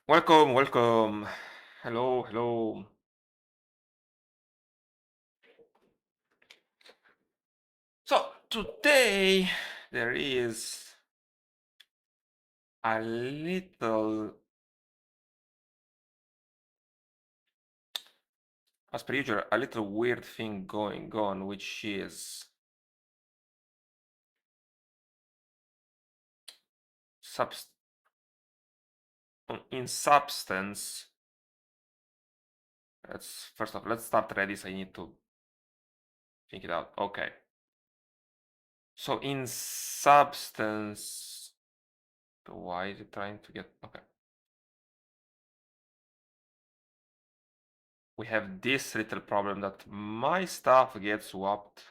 Welcome, welcome. Hello, hello. So today there is a little, as per usual, a little weird thing going on, which is in substance. Let's start Redis. I need to think it out. Okay. So in substance, why is it trying to get okay? We have this little problem that my stuff gets swapped,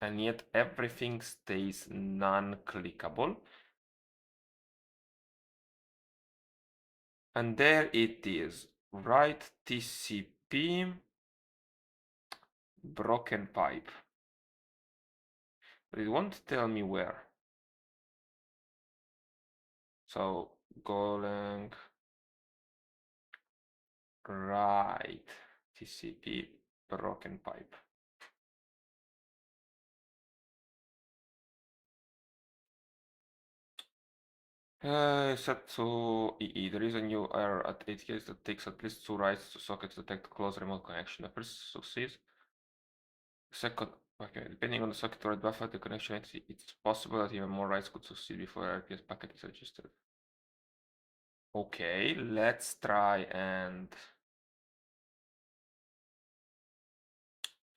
and yet everything stays non-clickable. And there it is, write TCP broken pipe. But it won't tell me where. So Golang write TCP broken pipe. Set to EE. The reason you are at 8 gigs that takes at least 2 writes to sockets to detect close remote connection. The first succeeds. Second, okay, depending on the socket or buffer, the connection entity, it's possible that even more writes could succeed before the RPS packet is registered. Okay, let's try and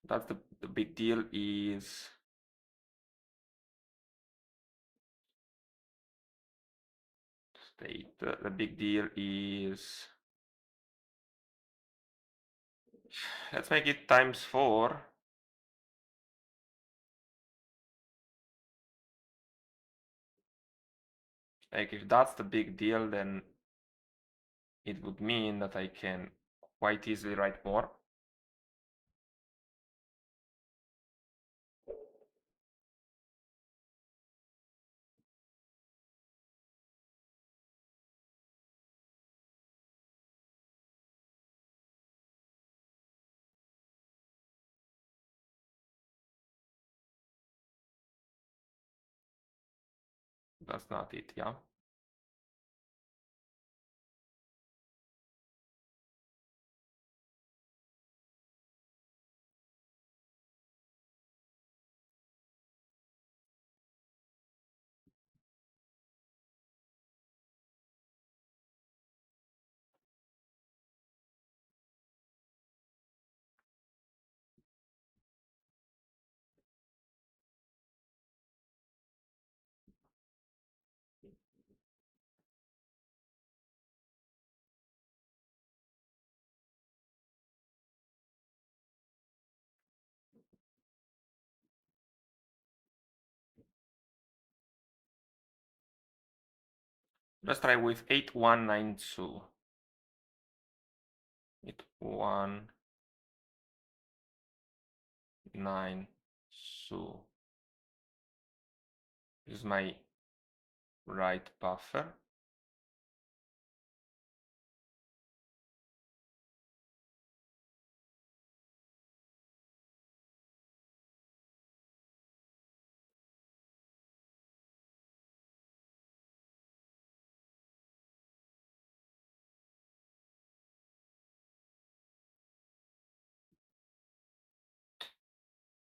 that's the big deal is state. The big deal is let's make it times 4. Like if that's the big deal, then it would mean that I can quite easily write more. That's not it, yeah. Let's try with 8192. 8192. This is my write buffer.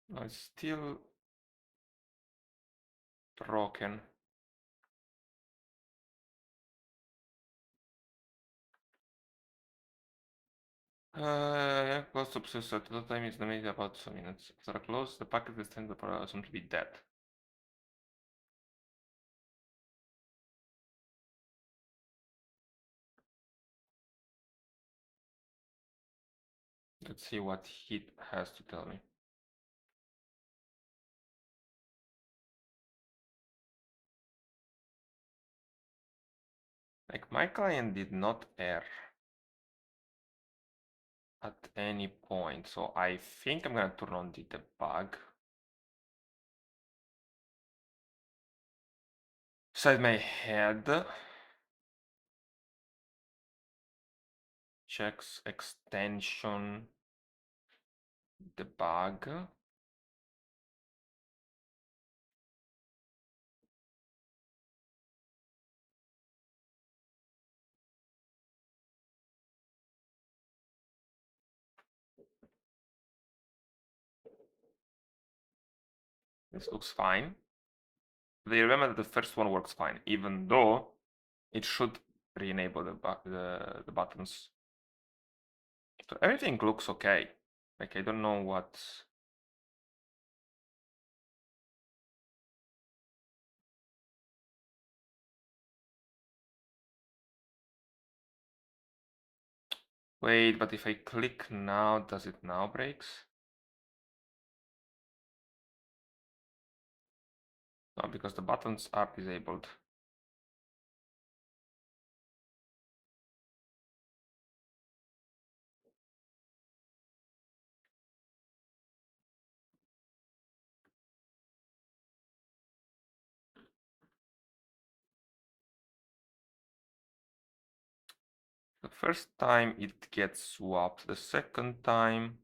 No, it's still broken. Yeah, close to obsessed at the time is estimated about 2 minutes. After a close, the packet is tend to assumed to be dead. Let's see what he has to tell me. Like my client did not err at any point, so I think I'm gonna turn on the debug. Inside my head, checks extension debug. This looks fine. They remember that the first one works fine, even though it should re-enable the buttons. So everything looks okay. Like I don't know what. Wait, but if I click now, does it now breaks? No, because the buttons are disabled. The first time it gets swapped, the second time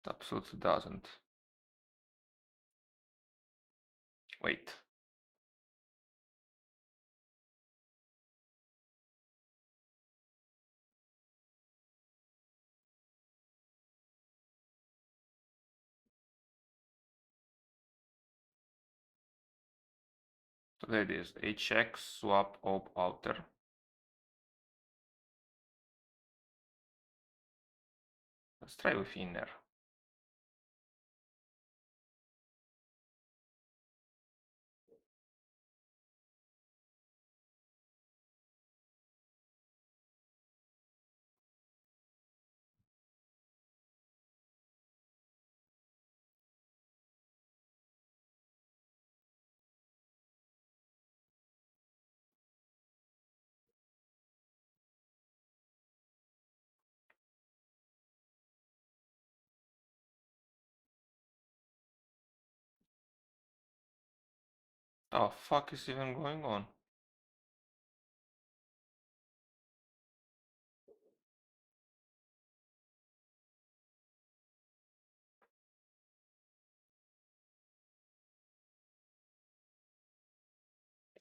it absolutely doesn't. Wait. So there it is, HX swap op outer. Let's try with inner. Oh fuck is even going on?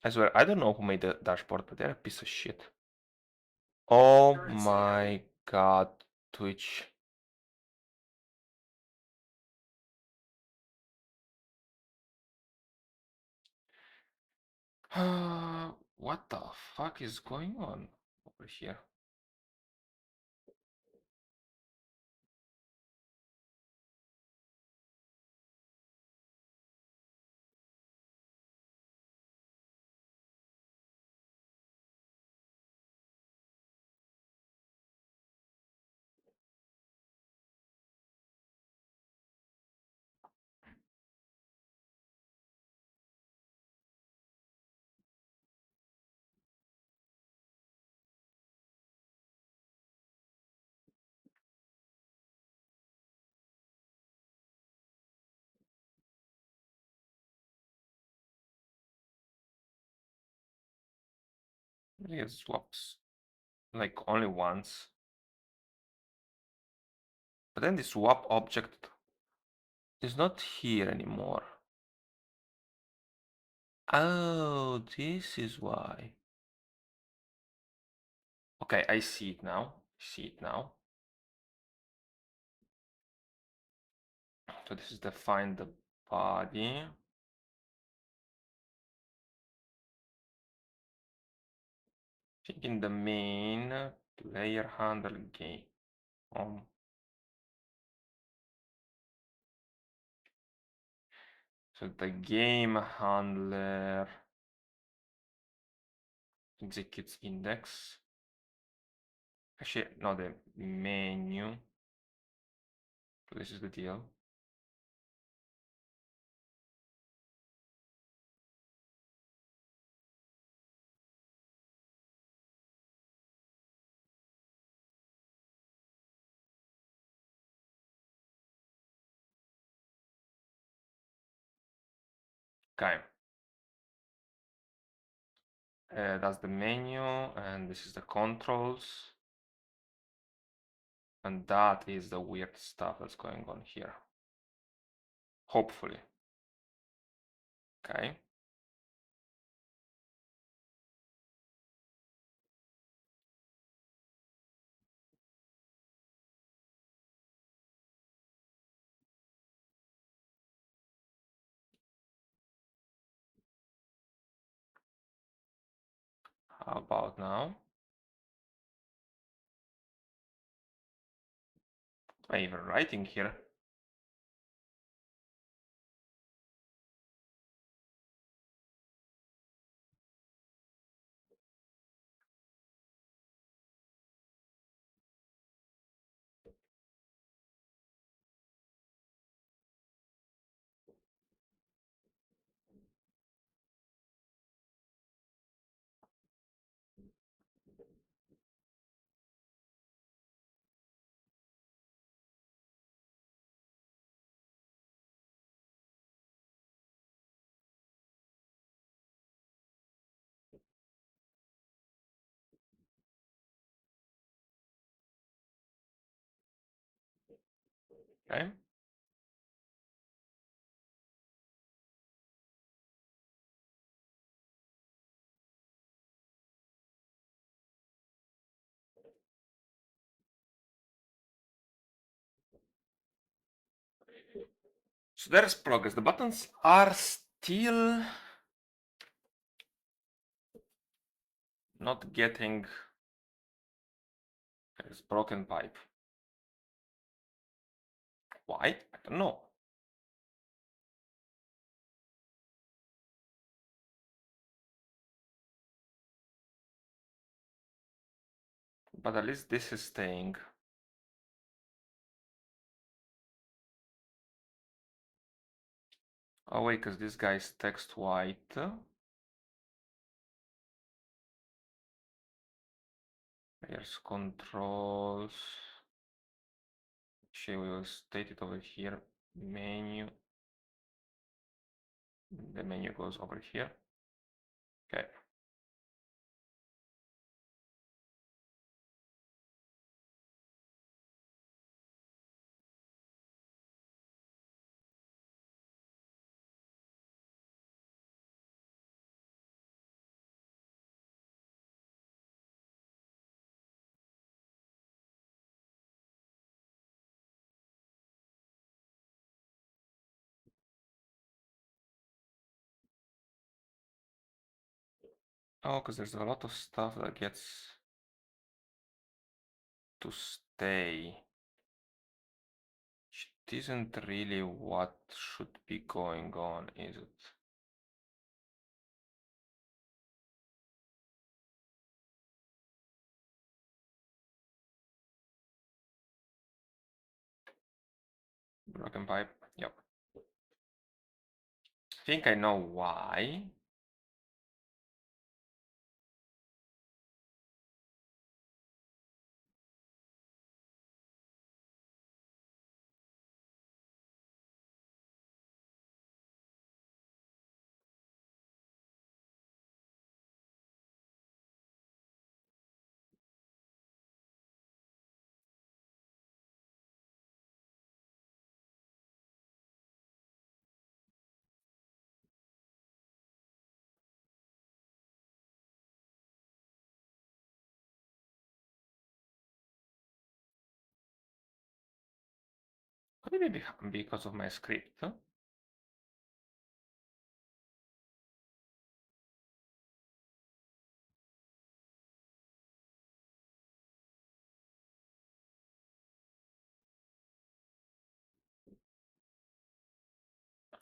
I swear, I don't know who made the dashboard, but they're a piece of shit. Oh my god, Twitch. What the fuck is going on over here? It swaps like only once. But then the swap object is not here anymore. Oh, this is why. Okay, I see it now. See it now. So this is define the body. I think in the main player handle game. So the game handler executes index. Actually, no, the menu. So this is the deal. Okay. That's the menu, and this is the controls. And that is the weird stuff that's going on here. Hopefully. Okay. How about now? I'm even writing here. Okay. So there's progress. The buttons are still not getting. There's broken pipe. Why? I don't know. But at least this is staying. Oh wait, because this guy is text white. Here's controls. Actually, we will state it over here. Menu. The menu goes over here. Okay. Oh, because there's a lot of stuff that gets to stay. It isn't really what should be going on, is it? Broken pipe. Yep. I think I know why. Could it be because of my script?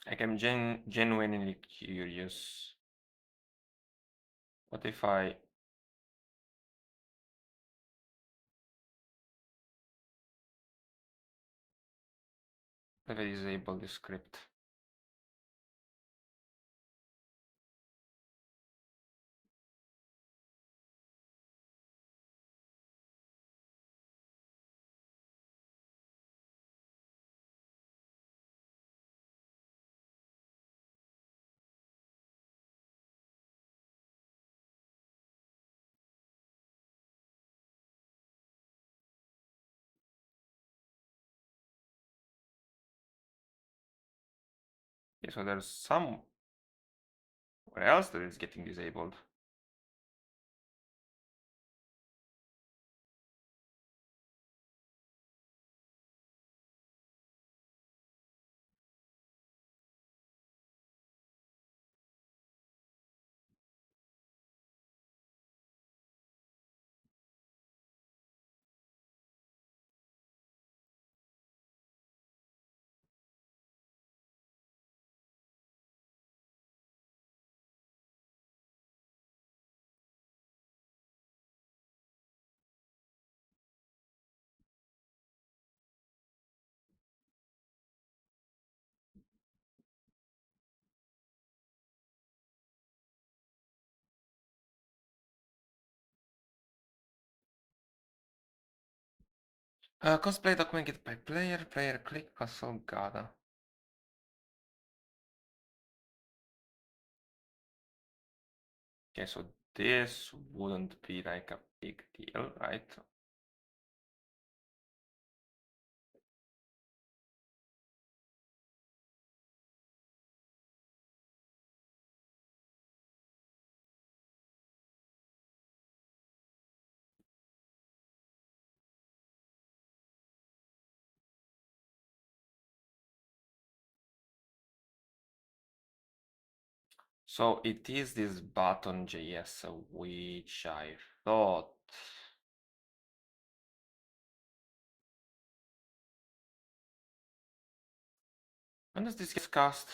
Like I'm genuinely curious. What if I disable the script? Okay, so there's somewhere else that is getting disabled. Cosplay document get by player click console gada. Okay, so this wouldn't be like a big deal, right? So it is this button JS, which I thought. When does this get cast?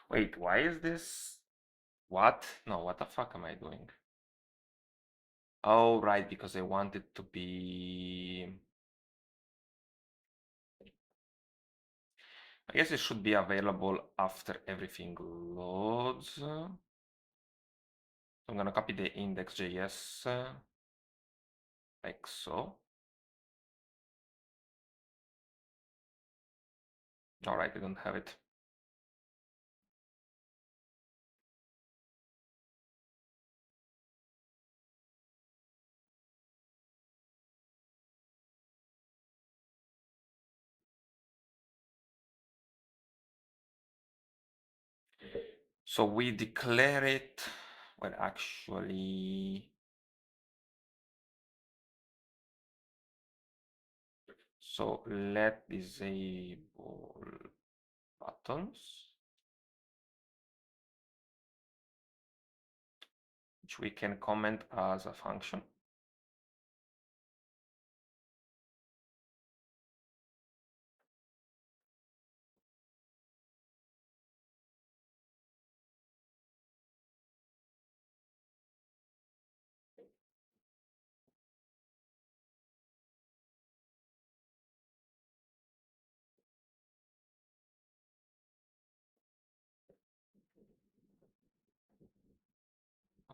Wait, why is this? What? No, what the fuck am I doing? Oh, right, because I want it to be. I guess it should be available after everything loads. So I'm gonna copy the index.js like so. All right, I don't have it. So we declare it. Well, actually, so let disable buttons, which we can comment as a function.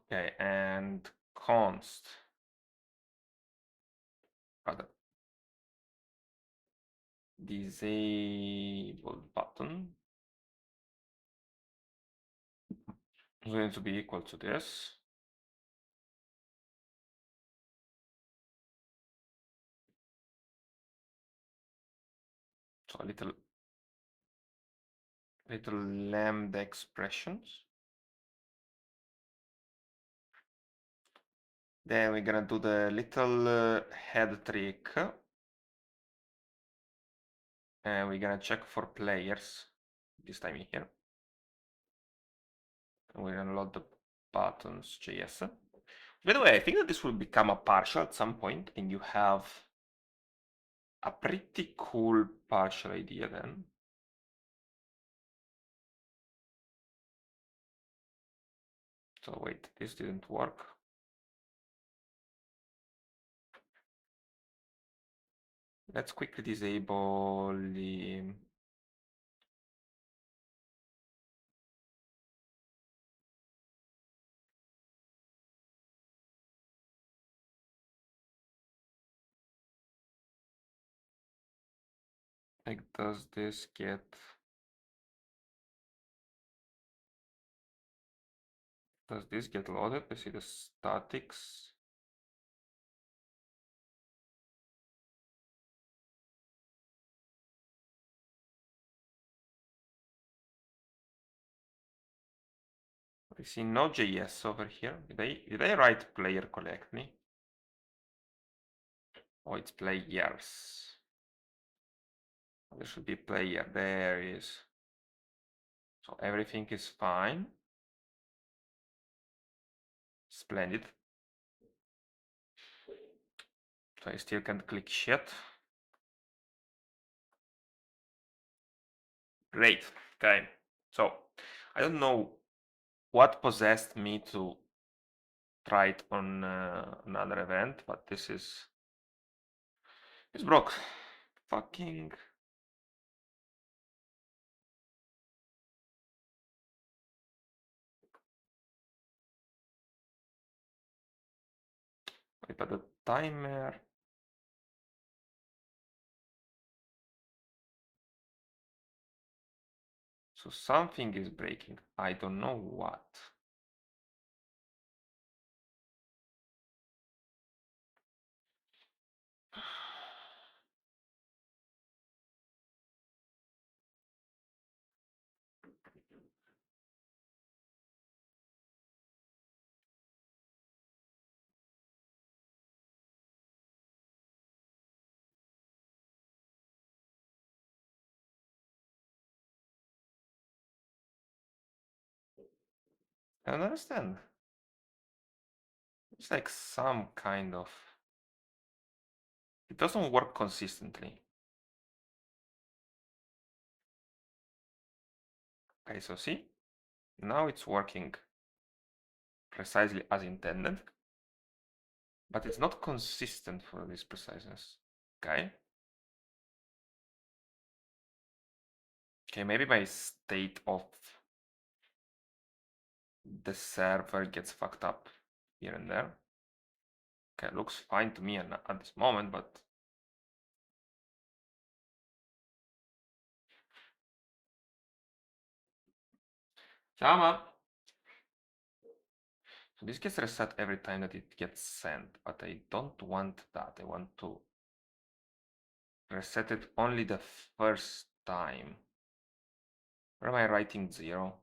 Okay, and const rather disabled button is going to be equal to this. So a little lambda expressions. Then we're gonna do the little head trick. And we're gonna check for players this time here. And we're gonna load the buttons JS. By the way, I think that this will become a partial at some point, and you have a pretty cool partial idea then. So wait, this didn't work. Let's quickly disable the Like, does this get loaded? I see the statics. I see Node.js over here. Did I write player correctly? Oh, it's players. There should be player. There is. So everything is fine. Splendid. So I still can't click shit. Great. Okay. So I don't know what possessed me to try it on another event, but this is it's broke. Fucking. Wait, but the timer. So something is breaking. I don't know what. I don't understand. It's like some kind of. It doesn't work consistently. Okay, so see? Now it's working precisely as intended, but it's not consistent for this preciseness. Okay. Okay, maybe my state of the server gets fucked up here and there. Okay, looks fine to me at this moment, but Jama. So this gets reset every time that it gets sent, but I don't want that. I want to reset it only the first time. Where am I writing 0?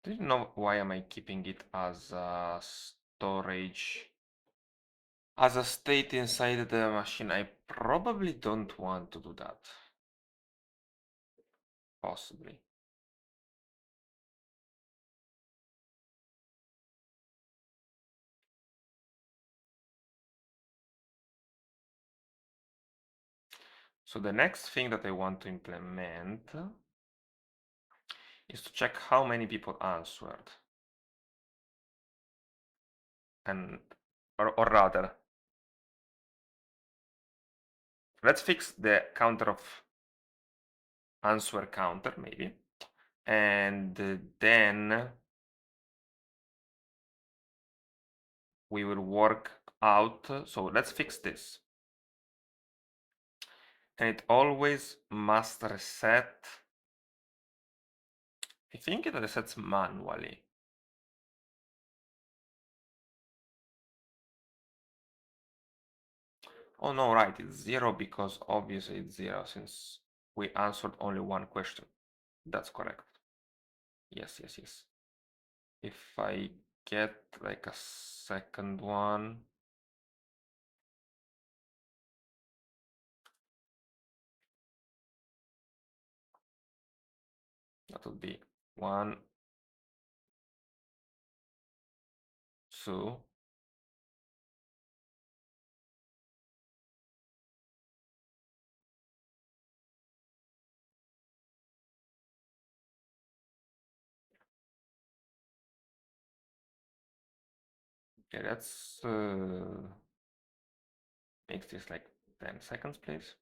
Do you know why am I keeping it as a storage, as a state inside the machine? I probably don't want to do that. Possibly. So the next thing that I want to implement is to check how many people answered. And, or rather, let's fix the counter of answer counter maybe. And then we will work out. So let's fix this. And it always must reset. I think it resets manually. Oh no, right, it's 0 because obviously it's 0 since we answered only one question. That's correct. Yes, yes, yes. If I get like a second one. That would be 1, 2. Okay, let's make this like 10 seconds, please.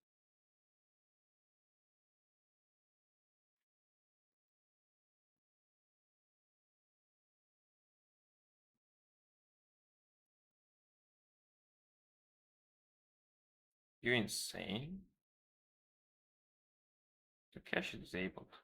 You insane? The cache is disabled.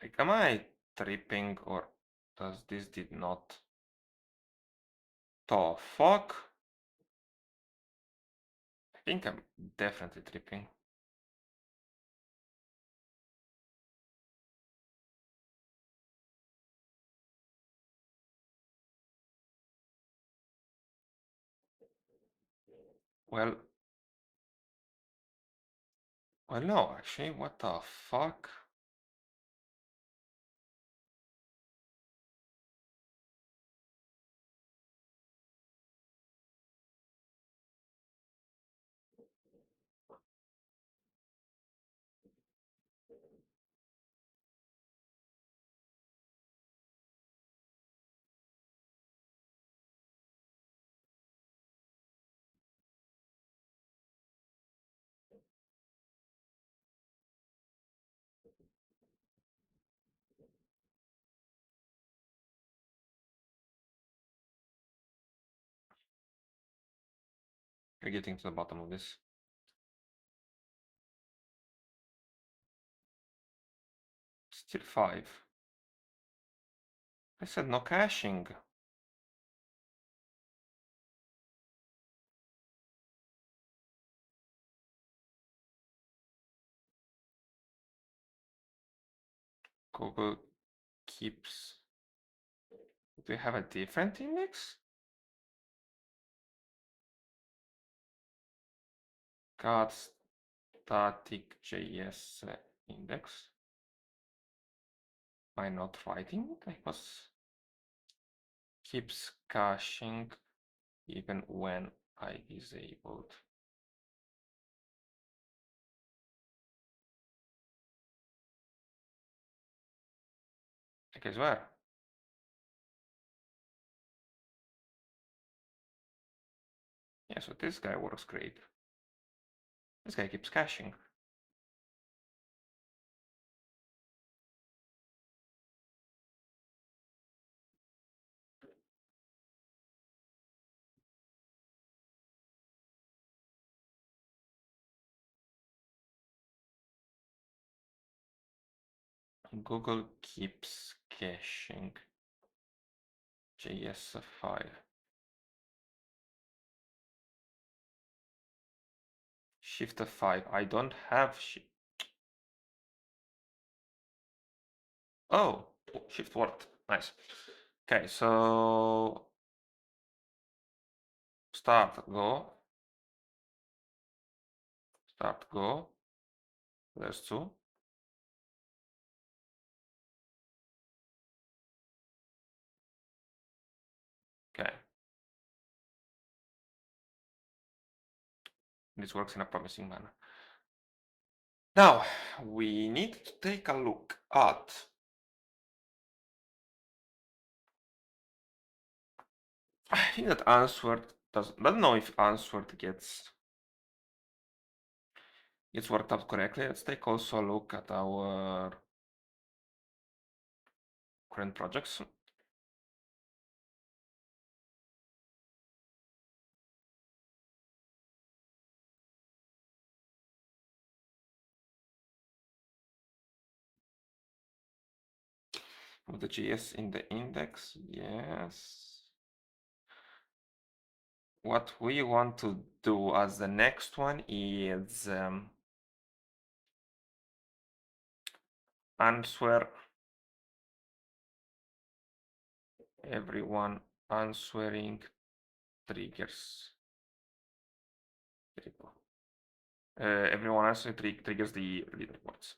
Like, am I tripping or does this did not? The fuck? I think I'm definitely tripping. Well, no, actually, what the fuck? We're getting to the bottom of this. Still 5. I said no caching. Google keeps. Do you have a different index? Got static JS index. Am I not writing it? I was keeps caching even when I disabled. Okay, where? Yeah, so this guy works great. This guy keeps caching. Google keeps caching JS file. Shift 5. I don't have Oh, shift worked. Nice. Okay, so start Go. Start Go. There's 2. Okay. This works in a promising manner. Now, we need to take a look at I think that answered doesn't. I don't know if answered gets worked out correctly. Let's take also a look at our current projects. With the JS in the index, yes. What we want to do as the next one is answer everyone answering triggers. Everyone answering triggers the lead reports.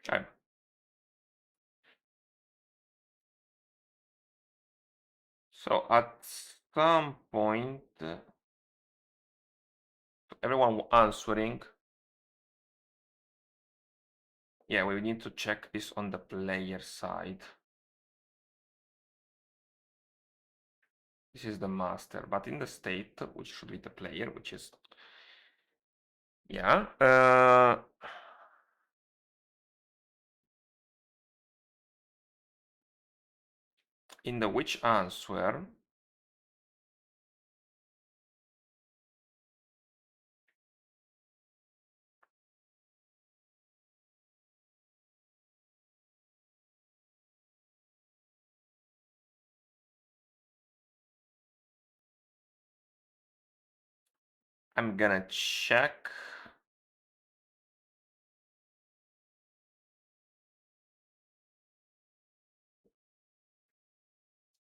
Okay. So at some point, everyone answering Yeah, we need to check this on the player side. This is the master, but in the state, which should be the player, which is, yeah. In the which answer, I'm gonna check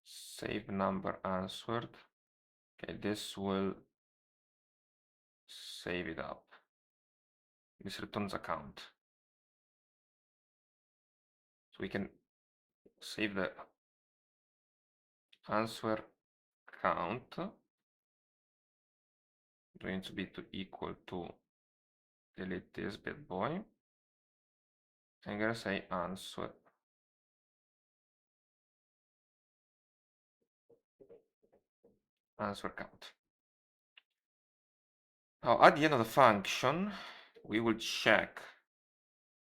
save number answered. Okay, this will save it up. This returns account. So we can save the answer count. Going to be to equal to delete this bad boy. I'm gonna say answer count. Now at the end of the function, we will check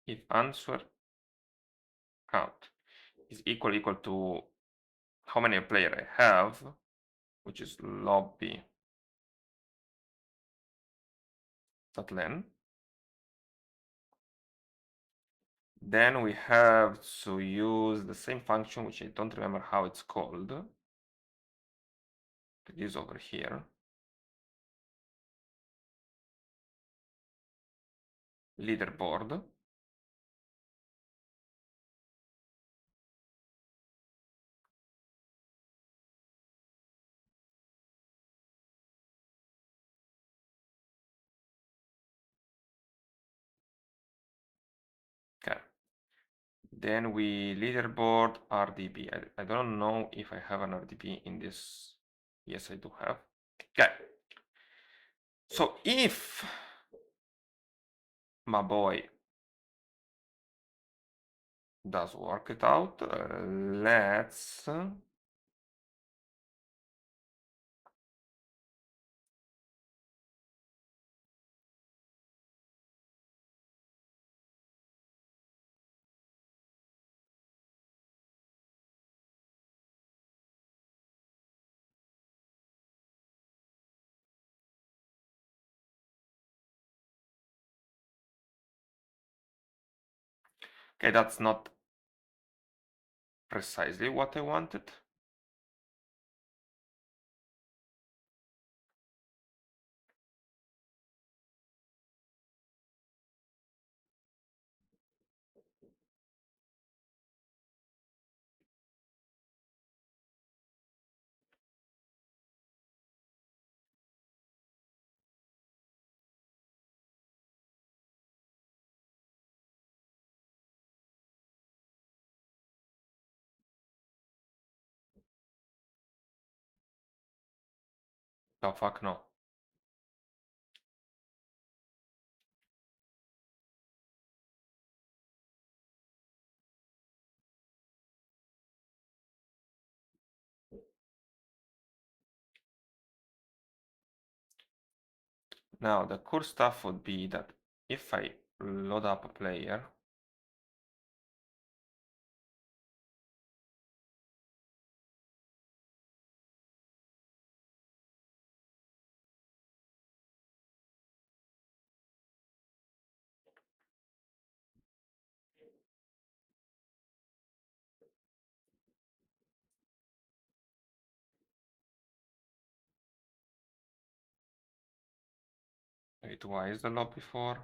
if answer count is equal to how many player I have, which is lobby.len. Then we have to use the same function, which I don't remember how it's called. It is over here. Leaderboard. Okay. Then we leaderboard RDB. I don't know if I have an RDB in this. Yes, I do have. Okay. So if my boy does work it out, let's okay, that's not precisely what I wanted. Oh fuck no. Now the cool stuff would be that if I load up a player, wait, why is the lobby for?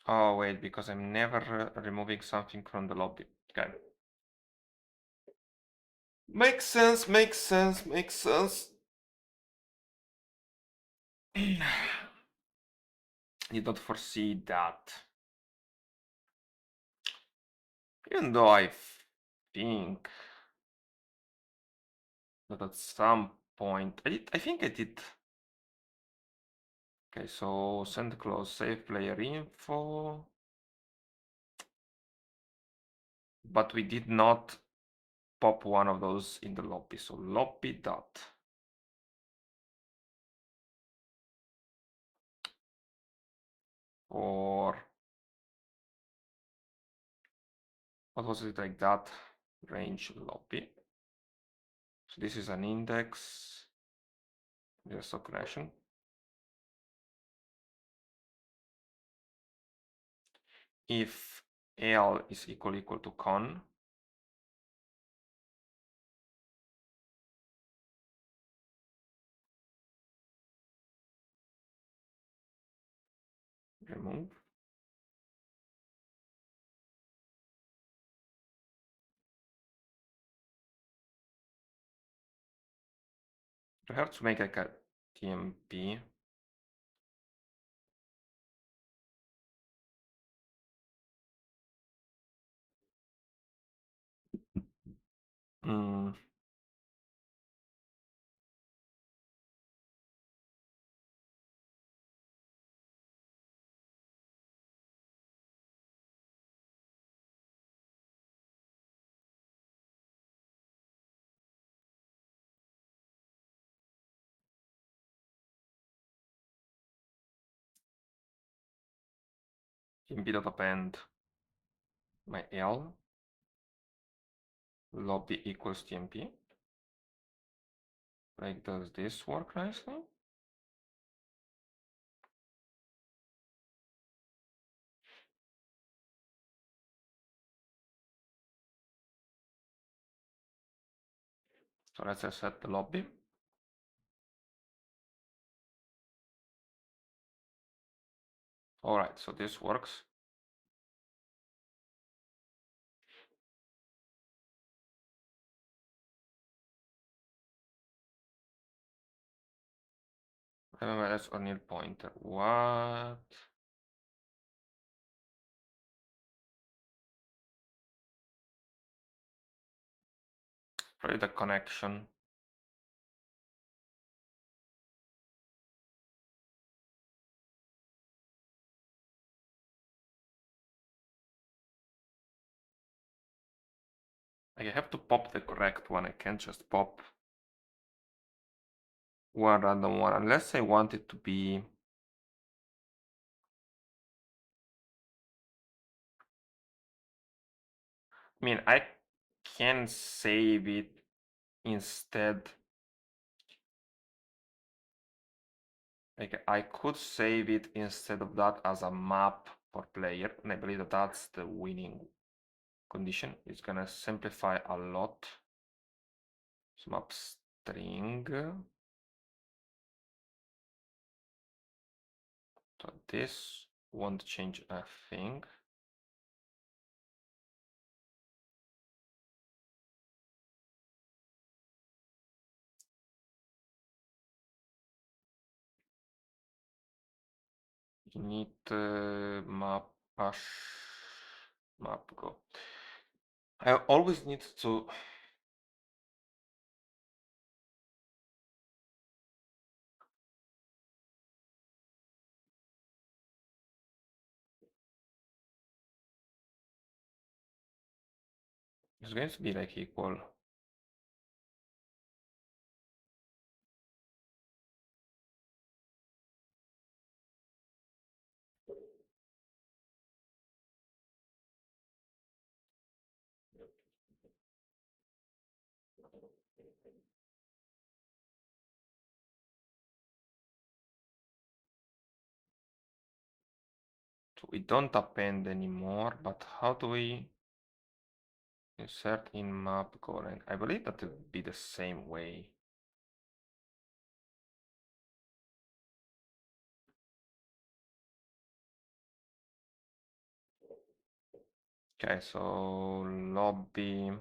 Oh wait, because I'm never removing something from the lobby. Okay. Makes sense, makes sense, makes sense. You don't foresee that. Even though I think But at some point, I think I did. Okay, so send close, save player info. But we did not pop one of those in the lobby. So lobby dot. Or what was it like that? Range lobby. So this is an index. Just a connection. If L is equal to con, remove. You have to make like a TMP. TMP.append my L. Lobby equals TMP. Like, does this work nicely? So let's set the lobby. All right, so this works. Remember, that's only a pointer. What? Probably the connection. Like, I have to pop the correct one. I can't just pop one random one unless I want it to be. I mean, I can save it instead. Like, I could save it instead of that as a map for player, and I believe that that's the winning condition. It's gonna simplify a lot. So map string. So this won't change a thing. Init map hash map go. I always need to. It's going to be like equal. So we don't append anymore, but how do we insert in map current? I believe that it would be the same way. Okay, so lobby.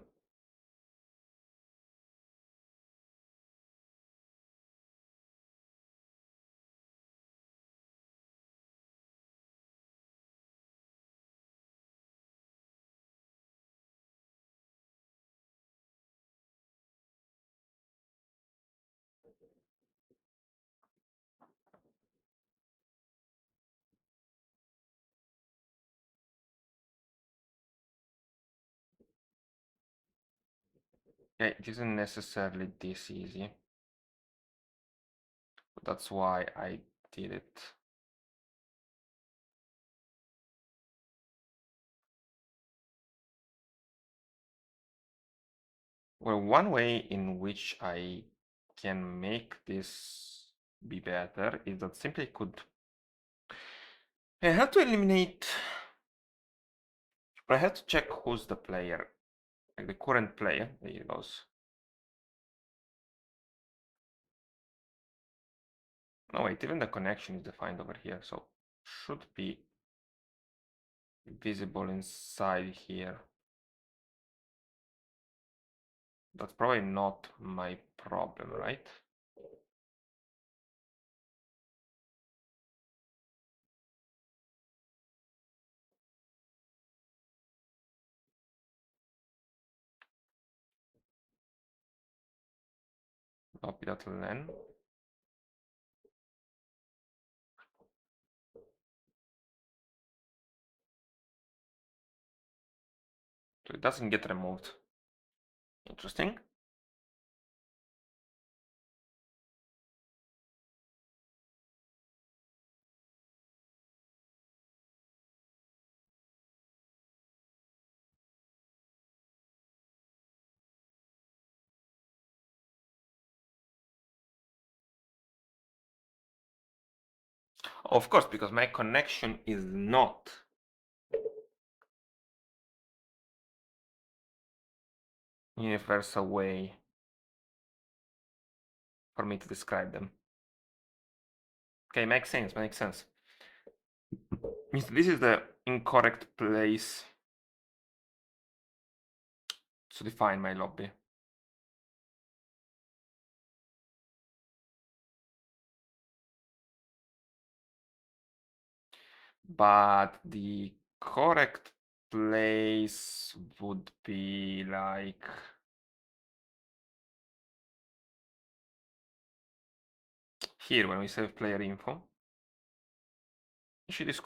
Okay, it isn't necessarily this easy. That's why I did it. Well, one way in which I can make this be better is that simply I have to eliminate, I have to check who's the player, like the current player. There it goes. No, wait, even the connection is defined over here, so should be visible inside here. That's probably not my problem, right? Lobby.len. So it doesn't get removed. Interesting. Of course, because my connection is not universal way for me to describe them. Okay, makes sense, makes sense. Means this is the incorrect place to define my lobby. But the correct place would be like here when we save player info. Actually, this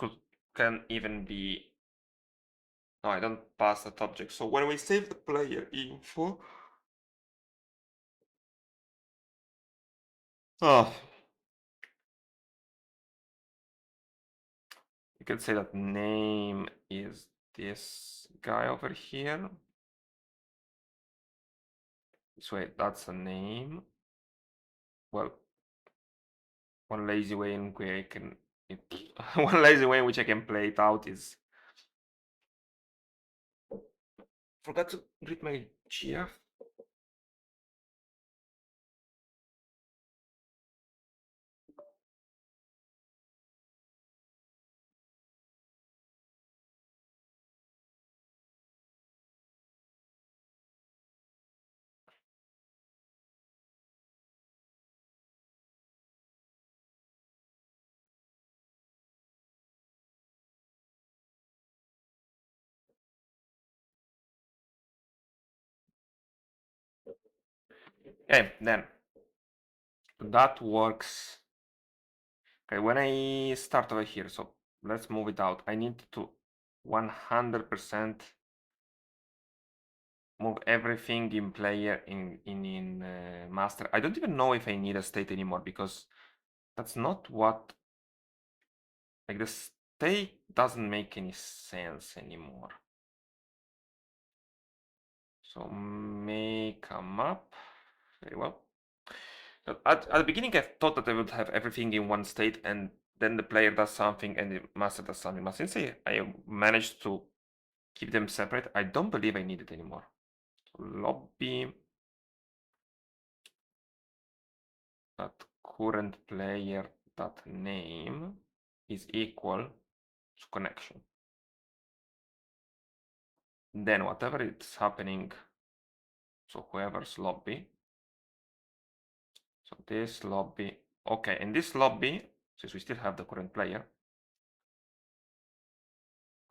can even be. No, I don't pass that object. So when we save the player info, oh, you can say that name is this guy over here. So wait, that's a name. Well, one lazy way in which I can one lazy way in which I can play it out is forgot to read my GF. Okay, then that works. Okay, when I start over here, so let's move it out. I need to 100% move everything in player in master. I don't even know if I need a state anymore because that's not what, like the state doesn't make any sense anymore. So make a map. Very well. At the beginning, I thought that I would have everything in one state, and then the player does something and the master does something. But since I managed to keep them separate, I don't believe I need it anymore. So lobby that current player that name is equal to connection. Then whatever is happening, so whoever's lobby. So this lobby, okay, in this lobby, since we still have the current player,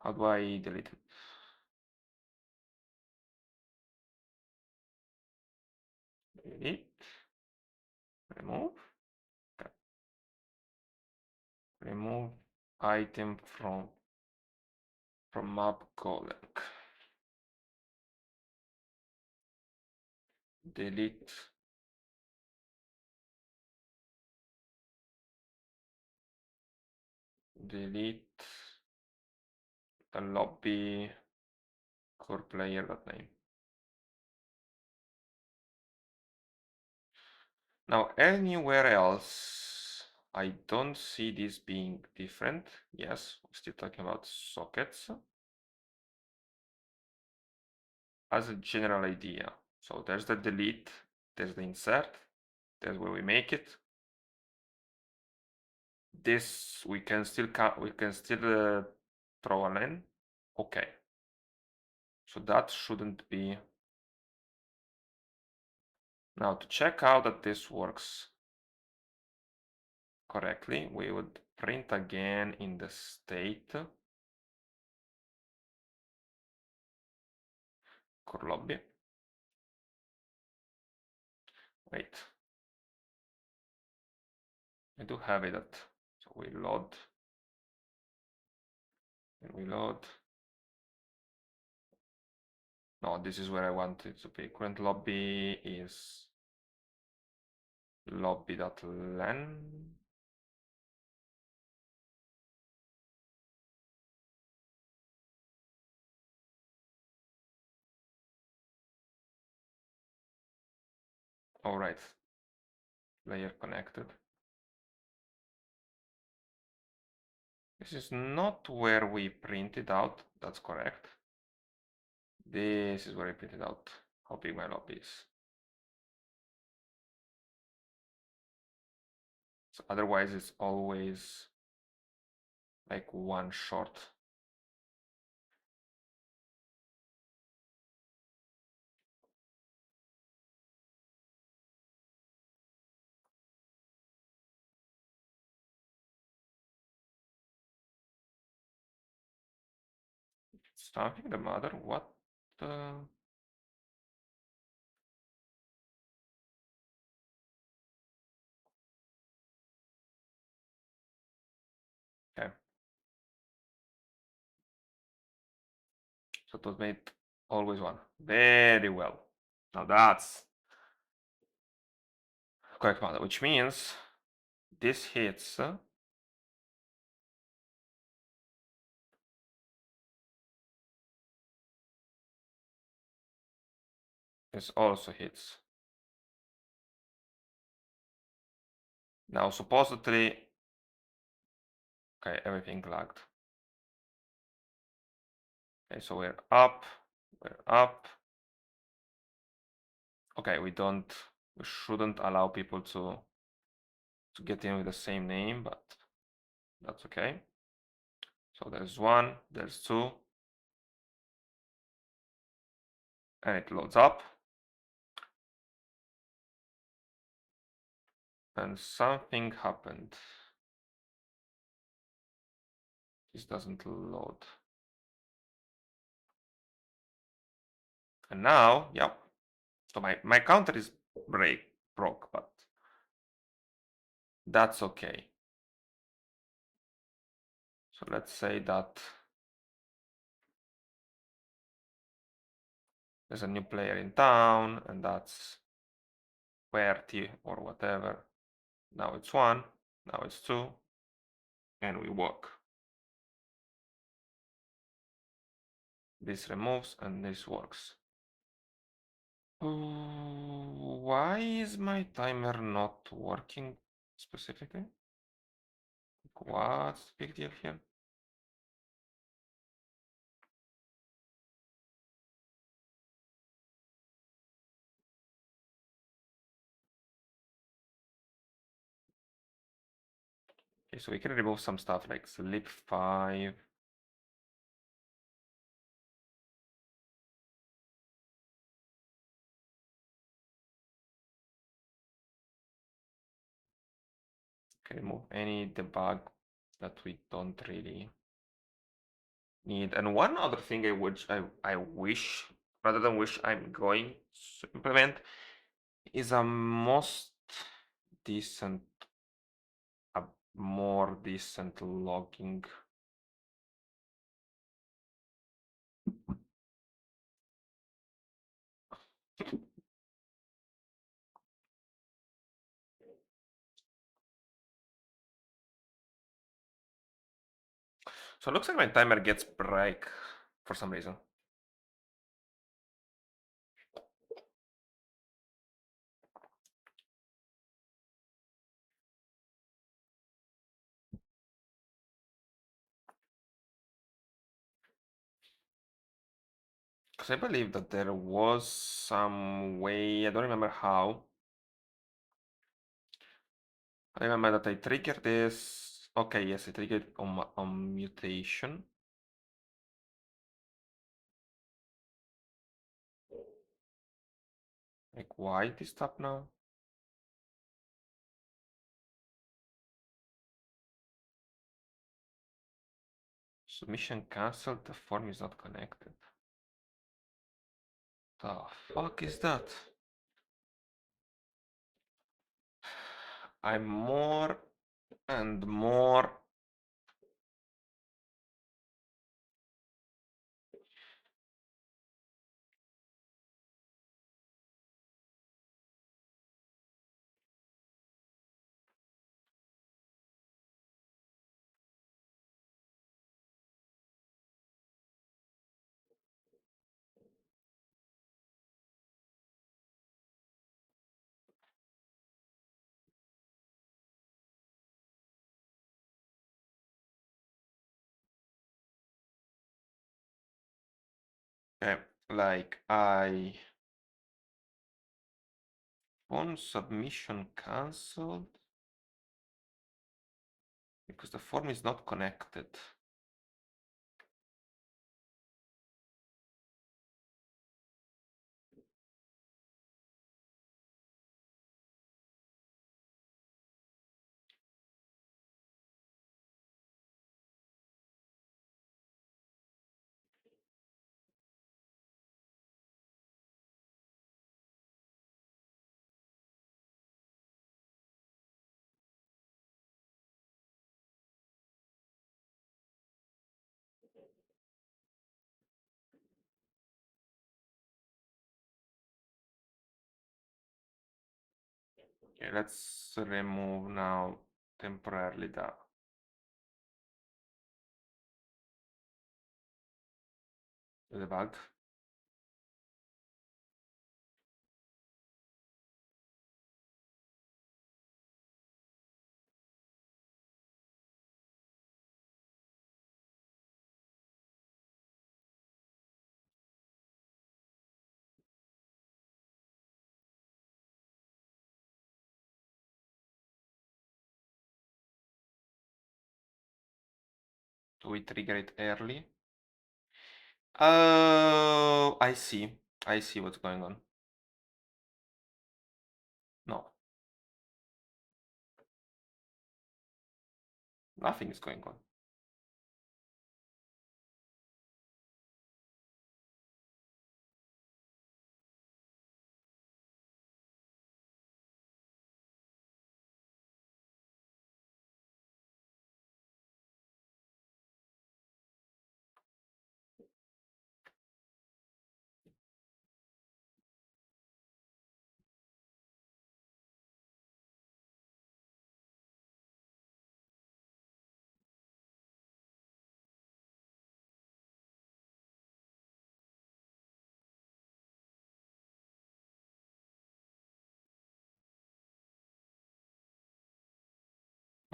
how do I delete it? Delete, remove, okay. Remove item from map Golang. delete the lobby core player.name. Now anywhere else, I don't see this being different. Yes, we're still talking about sockets as a general idea. So there's the delete, there's the insert, there's where we make it. This we can still throw a len. Okay. So that shouldn't be. Now to check out that this works correctly, we would print again in the state core lobby. Wait, I do have it at, so we load and we load. No, this is where I want it to be. Current lobby is lobby.len. All right, layer connected. This is not where we printed out, that's correct. This is where I printed out how big my lobby is. So otherwise it's always like one short. Starting the mother, what the? Okay. So it was made always one. Very well. Now that's correct mother, which means this hits this also hits. Now supposedly, okay, everything lagged. Okay, so we're up. Okay, we shouldn't allow people to get in with the same name, but that's okay. So there's one, there's two, and it loads up. And something happened. This doesn't load. And now, yep. So my counter is broke, but that's okay. So let's say that there's a new player in town, and that's QWERTY or whatever. Now it's one, now it's two, and we walk. This removes and this works. Why is my timer not working specifically? What's the big deal here? Okay, so we can remove some stuff like slip 5. Can remove any debug that we don't really need. And one other thing I wish, rather than wish, I'm going to implement is a decent, more decent logging. So it looks like my timer gets break for some reason. Because I believe that there was some way, I don't remember how. I remember that I triggered this. Okay, yes, I triggered on mutation. Like, why this stop now? Submission cancelled, the form is not connected. The fuck is that? I'm more and more like I phone submission cancelled because the form is not connected. Okay, let's remove now temporarily the bug. Do we trigger it early? Oh, I see. I see what's going on. No, nothing is going on.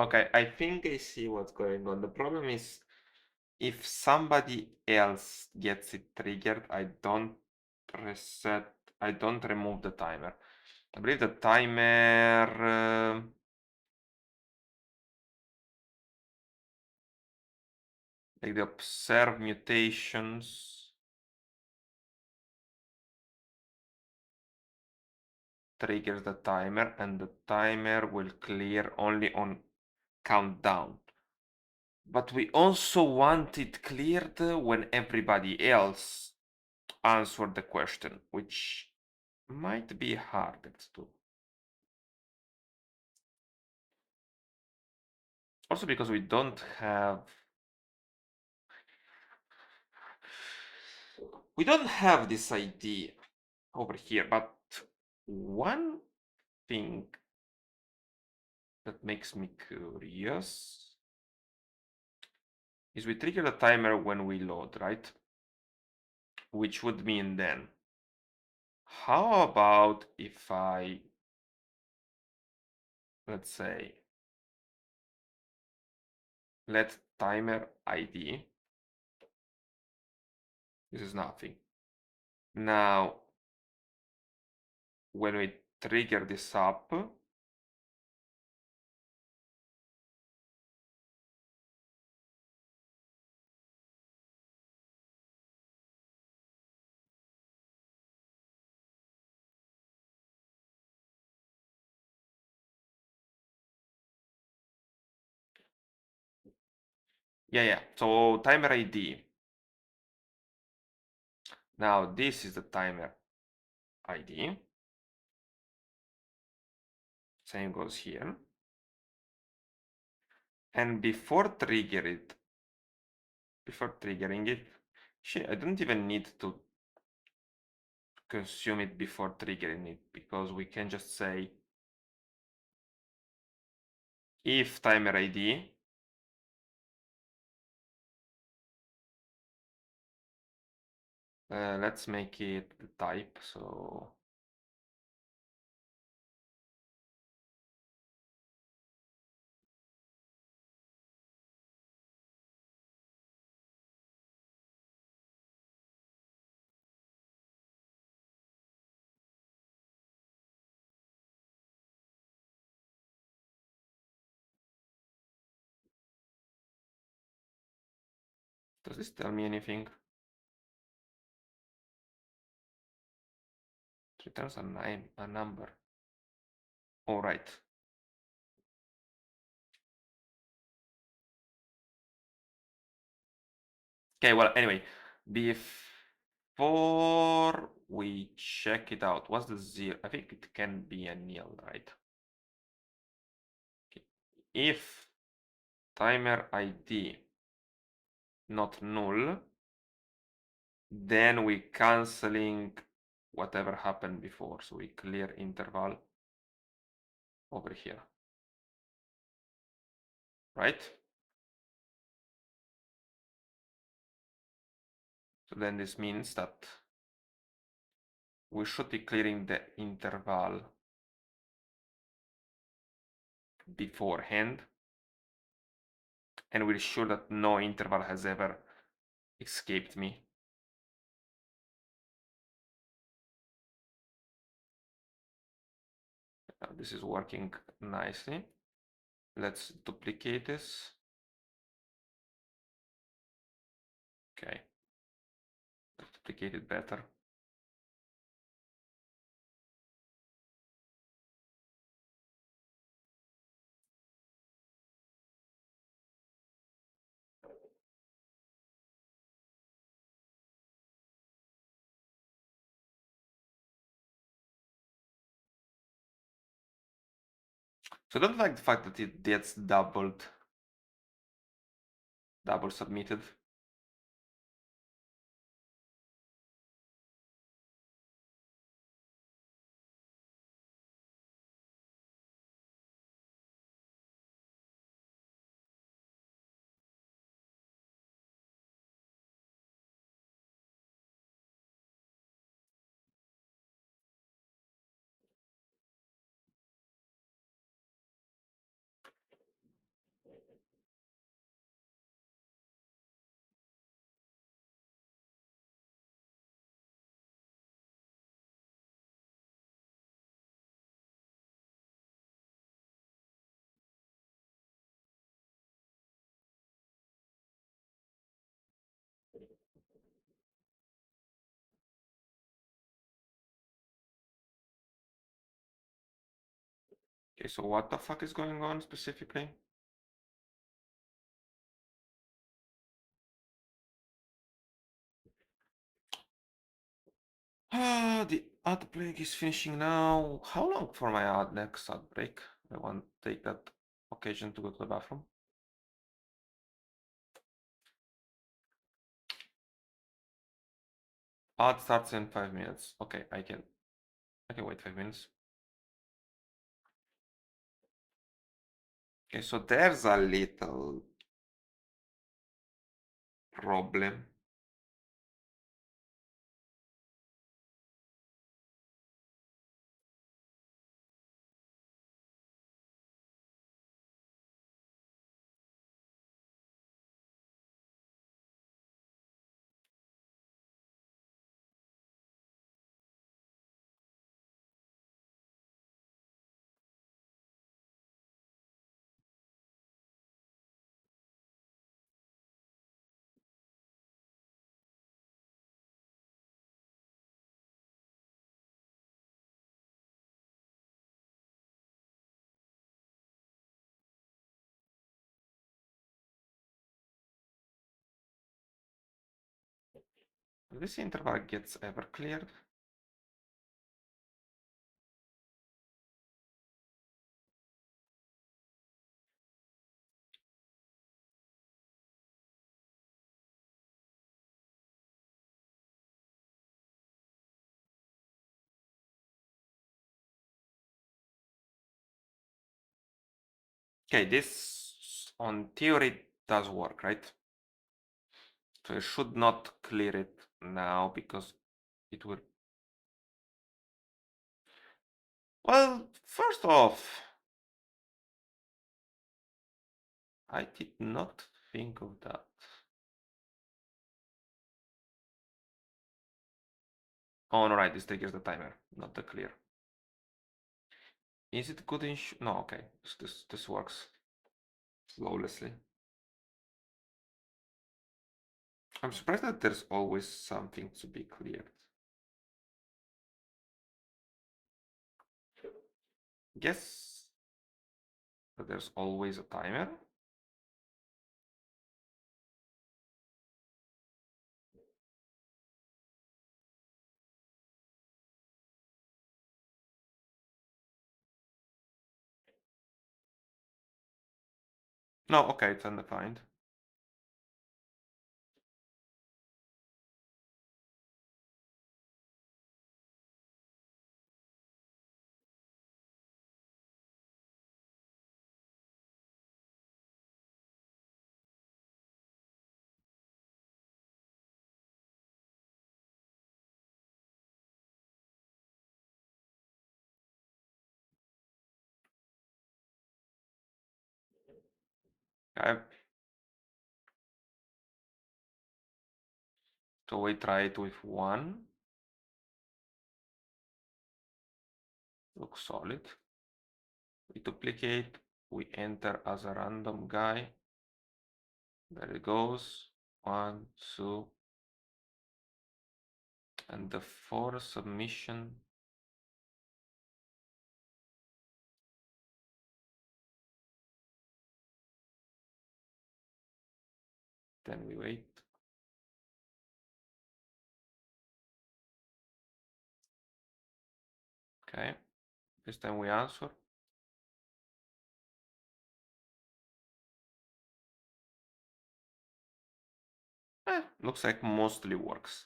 Okay, I think I see what's going on. The problem is if somebody else gets it triggered, I don't reset, I don't remove the timer. I believe the timer like the observe mutations triggers the timer and the timer will clear only on countdown. But we also want it cleared when everybody else answered the question, which might be harder to do. Also because we don't have this idea over here, but one thing that makes me curious is we trigger the timer when we load, right? Which would mean then, how about if I, let's say, let timer ID, this is nothing. Now, when we trigger this up, yeah, so timer ID. Now this is the timer ID. Same goes here. And before triggering it, I don't even need to consume it before triggering it, because we can just say if timer ID let's make it the type, so does this tell me anything? It returns a number. All right. Okay, well, anyway, before we check it out, what's the zero? I think it can be a nil, right? Okay. If timer ID not null, then we canceling whatever happened before. So we clear interval over here, right? So then this means that we should be clearing the interval beforehand, and we're sure that no interval has ever escaped me. This is working nicely. Let's duplicate this. Okay, let's duplicate it better. So I don't like the fact that it gets double submitted. Okay, so what the fuck is going on specifically? The ad break is finishing now. How long for my next ad break? I want to take that occasion to go to the bathroom. Ad starts in 5 minutes. Okay, I can wait 5 minutes. Okay, so there's a little problem. This interval gets ever cleared. Okay, this on theory does work, right? So I should not clear it now because it will. Well, first off, I did not think of that. Oh, no, right, this triggers the timer, not the clear. Is it good in no, okay, this works flawlessly. I'm surprised that there's always something to be cleared. Guess that there's always a timer. No, okay, it's undefined. Okay. So we try it with one. Looks solid. We duplicate. We enter as a random guy. There it goes. 1, 2. And the for submission. Then we wait. Okay. This time we answer. Looks like mostly works.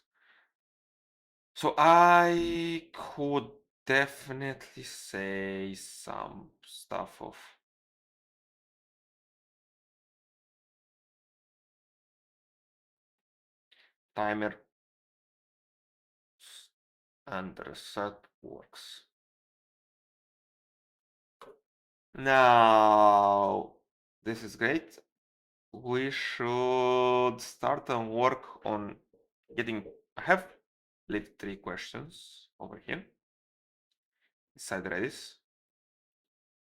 So I could definitely say some stuff of timer and reset works. Now, this is great. We should start and work on getting. I have left 3 questions over here inside Redis.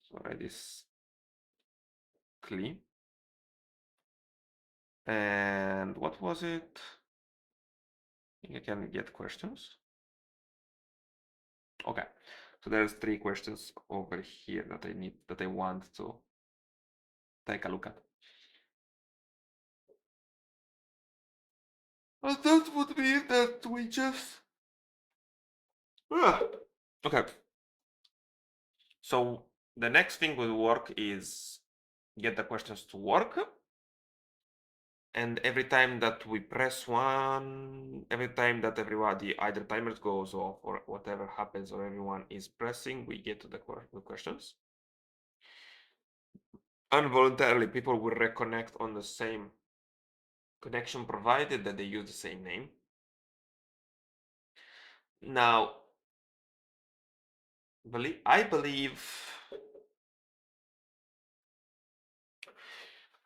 So Redis clean. And what was it? I think I can get questions. Okay, so there's 3 questions over here that I want to take a look at. And that would mean that we just okay. So the next thing will work is get the questions to work. And every time that we press one, every time that everybody either timers goes off or whatever happens or everyone is pressing, we get to the questions. Involuntarily, people will reconnect on the same connection provided that they use the same name. Now,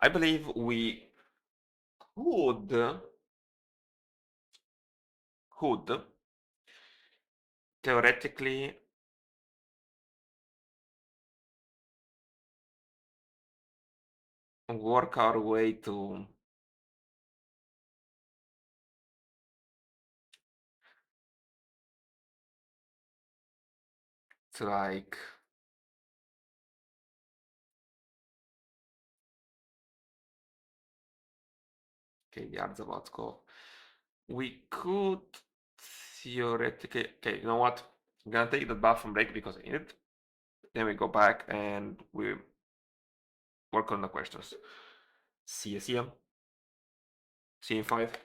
I believe we could theoretically work our way to like okay, yards about Go. We could theoretically, okay, you know what? I'm gonna take the bathroom break because I need it. Then we go back and we work on the questions. See you, see you. See you in 5.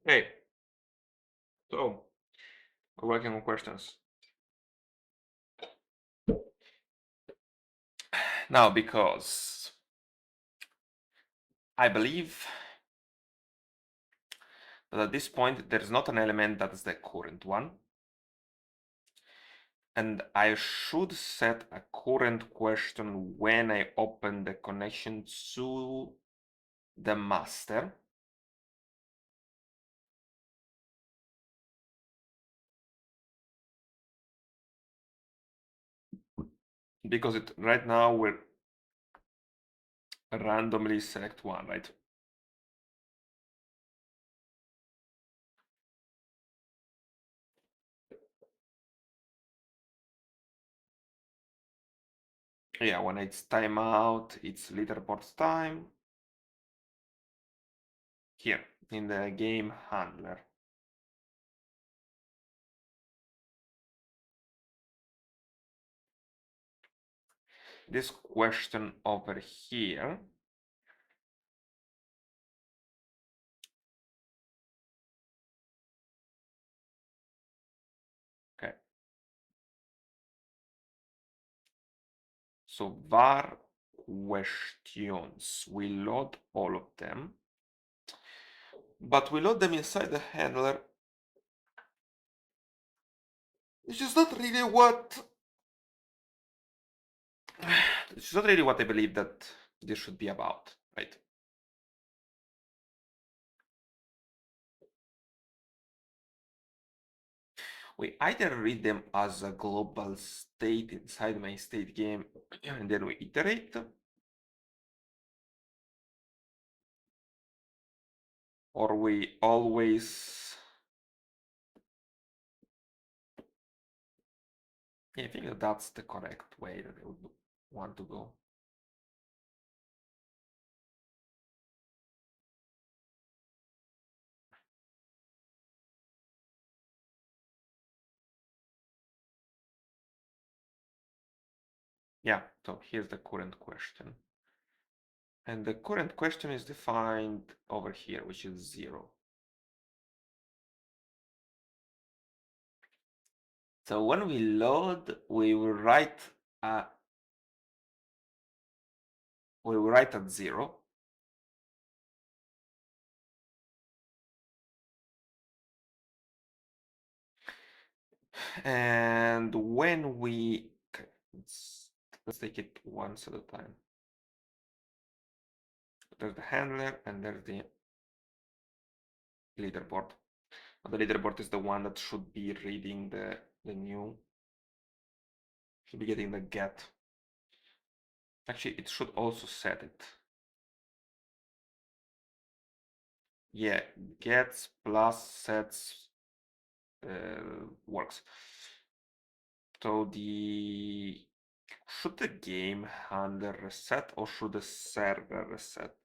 Hey, so we're working on questions. Now, because I believe that at this point there is not an element that is the current one, and I should set a current question when I open the connection to the master. Because right now we're randomly select one, right? Yeah, when it's timeout, it's leaderboard time. Here, in the game handler. This question over here. Okay. So var questions, we load all of them, but we load them inside the handler, which is not really what it's not really what I believe that this should be about, right? We either read them as a global state inside my state game and then we iterate, or we always, yeah, I think that that's the correct way that I would want to go. Yeah, so here's the current question. And the current question is defined over here, which is 0. So when we load, we will write at 0. And when we, okay, let's take it once at a time. There's the handler and there's the leaderboard. The leaderboard is the one that should be reading the new, should be getting the get. Actually, it should also set it. Yeah, gets plus sets works. So should the game handler reset or should the server reset?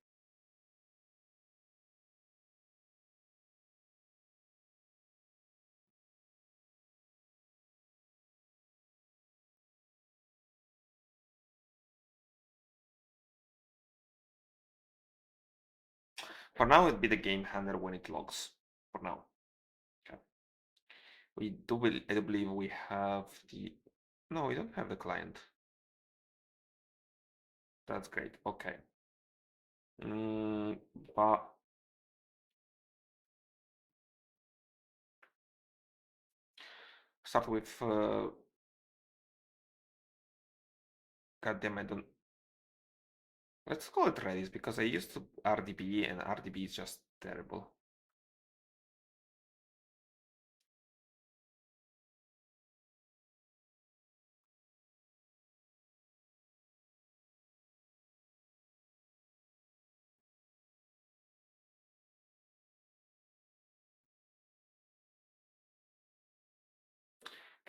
For now, it'd be the game handler when it logs. For now, okay. I do believe we have the. No, we don't have the client. That's great. Okay. But start with. Goddamn, I don't. Let's call it Redis because I used to RDB and RDB is just terrible.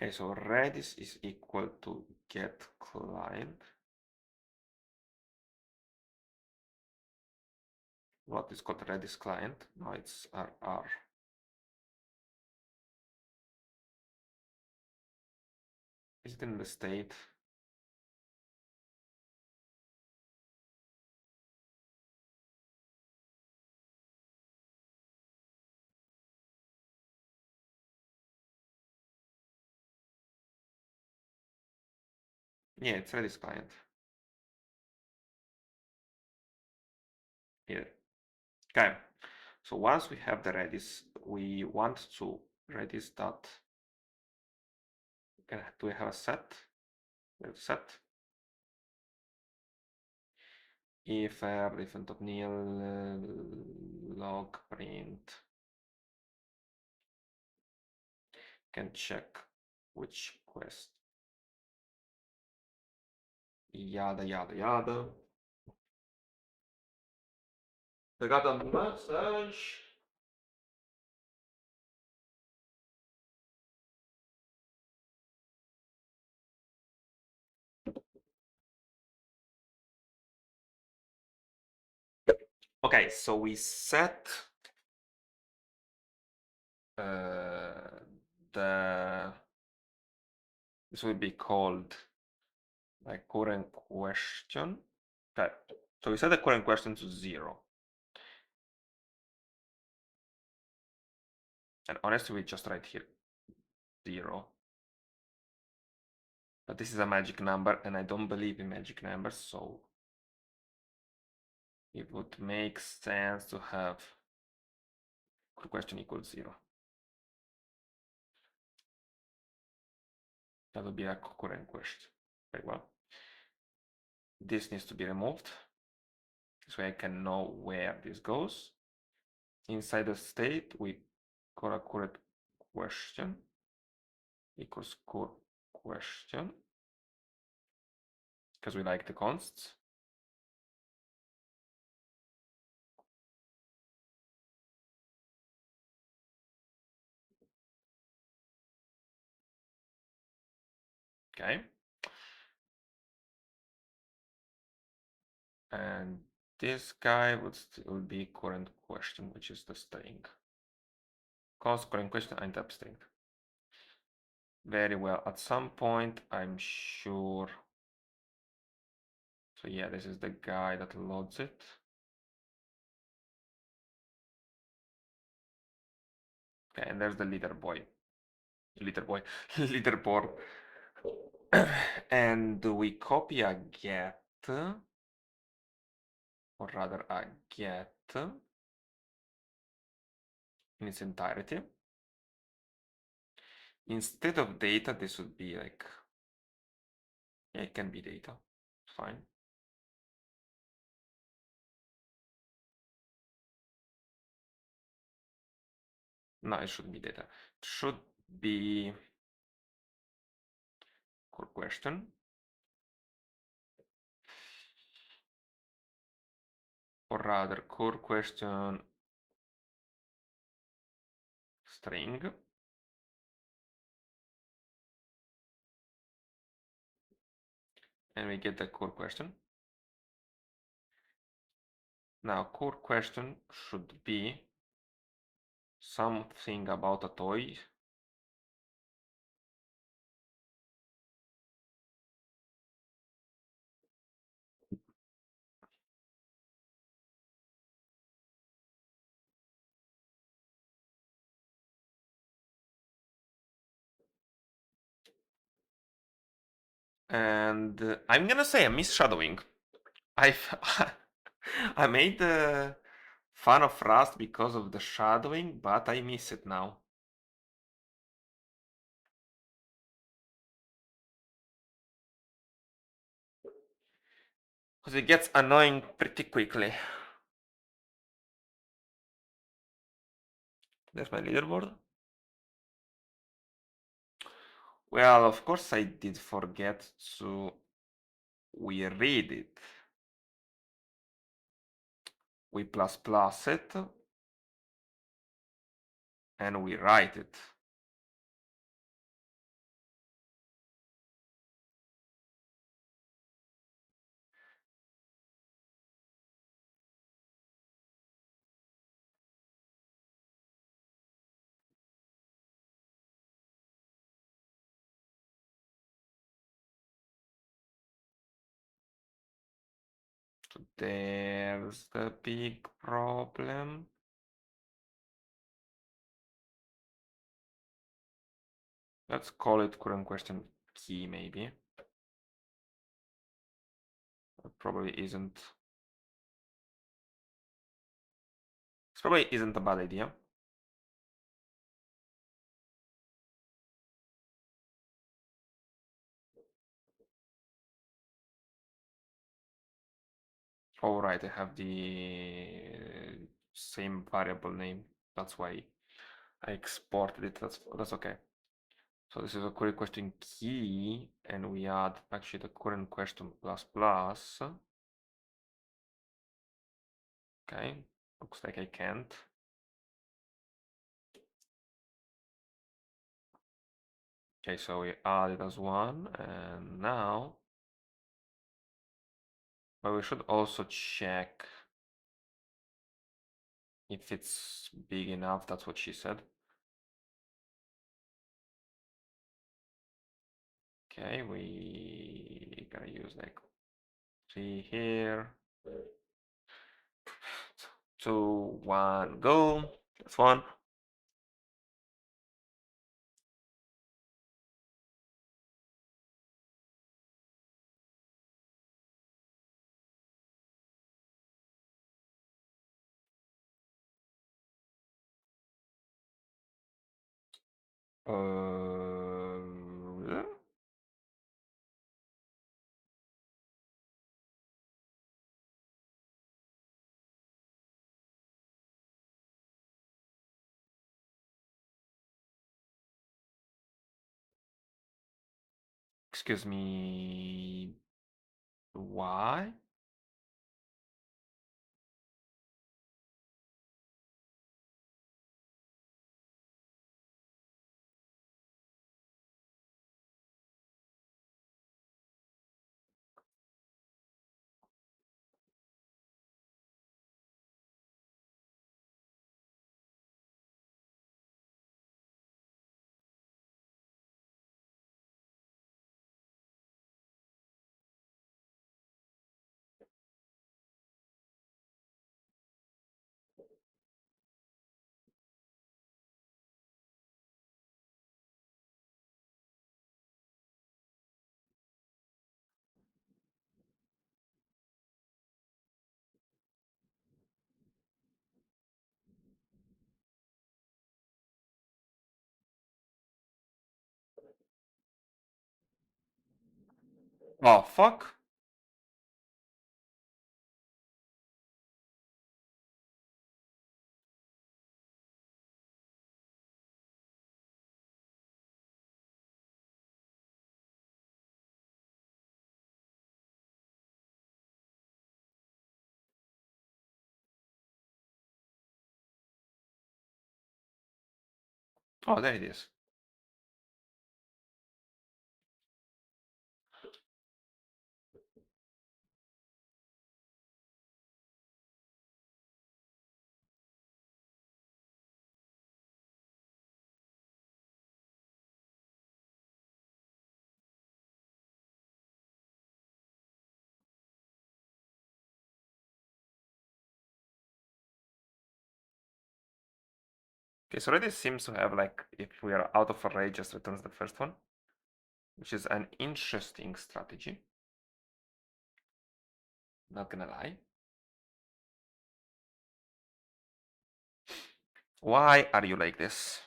Okay, so Redis is equal to get client. What is called Redis client? No, it's RR. Is it in the state? Yeah, it's Redis client. Here. Okay. So once we have the Redis, we want to Redis dot. Do we have a set? We have set. If different of nil log print can check which quest. Yada yada yada. I got a message. Okay, so we set the this will be called like current question. Okay, so we set the current question to 0. And honestly, we just write here 0. But this is a magic number, and I don't believe in magic numbers, so it would make sense to have question equals 0. That would be a current question. Very well. This needs to be removed. This way I can know where this goes. Inside the state, we call a current question equals core question, because we like the consts. Okay. And this guy would still be current question, which is the string. Const current question and tab string. Very well. At some point, I'm sure. So yeah, this is the guy that loads it. Okay, and there's the leader boy. Leaderboard. And we copy a get, or rather a get in its entirety. Instead of data, this would be like, yeah, it can be data. Fine. No, it shouldn't be data. It should be core question. Or rather, core question string. And we get the core question. Now, core question should be something about a toy. And I'm gonna say I miss shadowing. I've I made fun of Rust because of the shadowing, but I miss it now. Because it gets annoying pretty quickly. There's my leaderboard. Well, of course I did forget to we read it. We plus it and we write it. So there's the big problem. Let's call it current question key maybe. It probably isn't. This probably isn't a bad idea. All right, I have the same variable name. That's why I exported it. That's okay. So this is a query question key, and we add actually the current question plus plus. Okay, looks like I can't. Okay, so we add it as one, and now, but we should also check if it's big enough. That's what she said. Okay, we gotta use like 3 here. 2, 1, go. That's one. Uh, excuse me. Why? Oh, fuck. Oh, there it is. Okay, so Redis seems to have like, if we are out of array, just returns the first one, which is an interesting strategy. Not gonna lie. Why are you like this?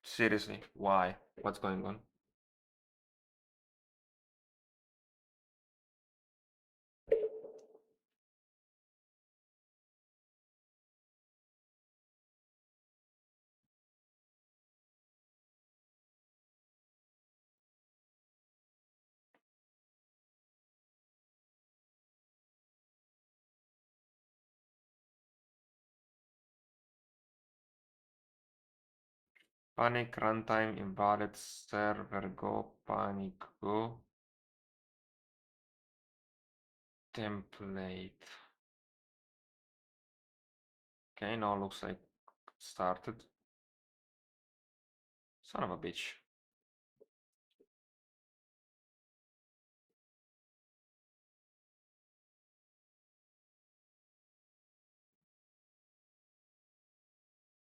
Seriously, why? What's going on? Panic runtime invalid server go panic go template. Okay, now looks like it started. Son of a bitch.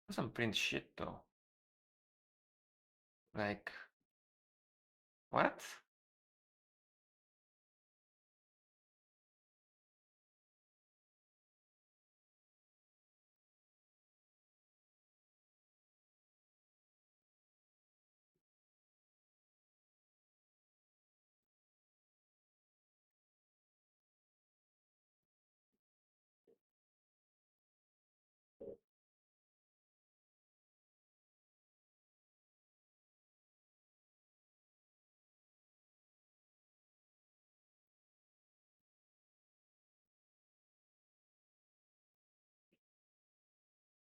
Doesn't print shit though. Like, What?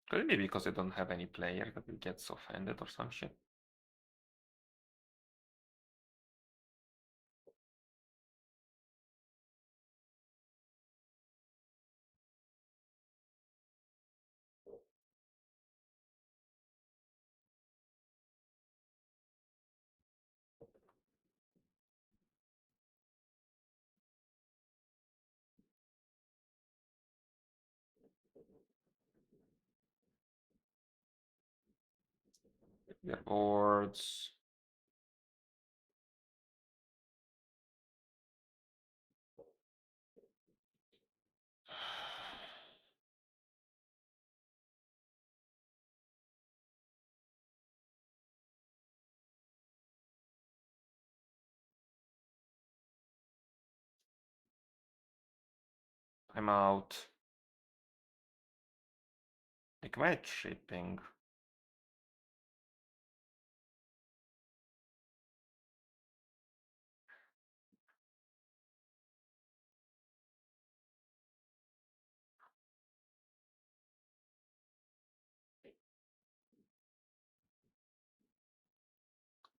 Could it be because I don't have any player that will get offended or some shit? The boards. I'm out. Like my shipping.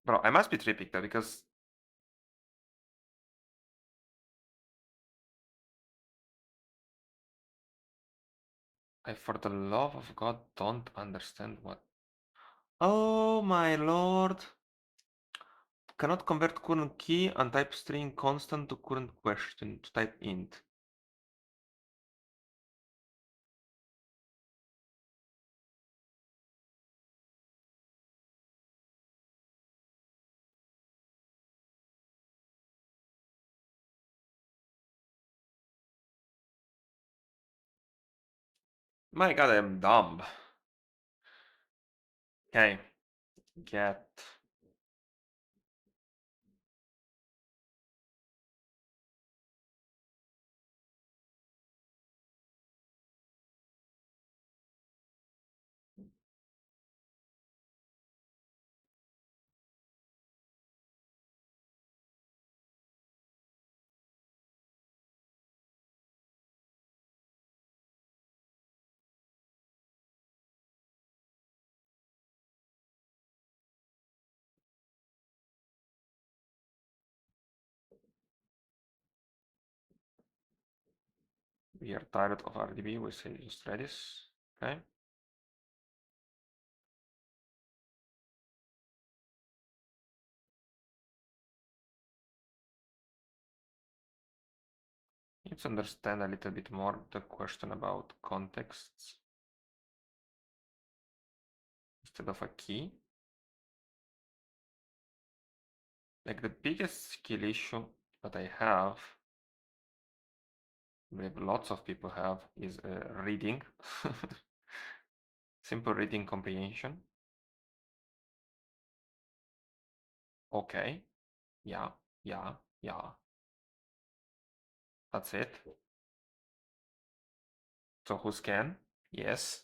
Bro, I must be tripping though because I, for the love of God, don't understand what. Oh my lord. Cannot convert current key and type string constant to current question to type int. My god, I'm dumb. Okay. Get. We are tired of RDB, we say just Redis. Okay. Let's understand a little bit more the question about contexts instead of a key. Like the biggest skill issue that I have, maybe lots of people have, is reading. Simple reading comprehension. Okay. Yeah, yeah, yeah. That's it. So who can? Yes.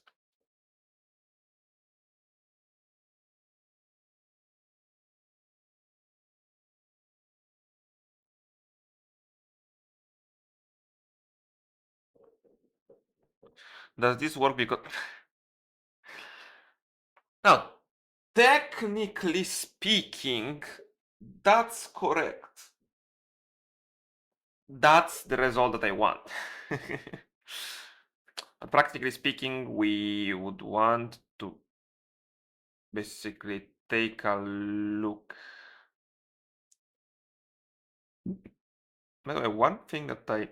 Does this work because now technically speaking, that's correct. That's the result that I want. But practically speaking, we would want to basically take a look. By the way, one thing that I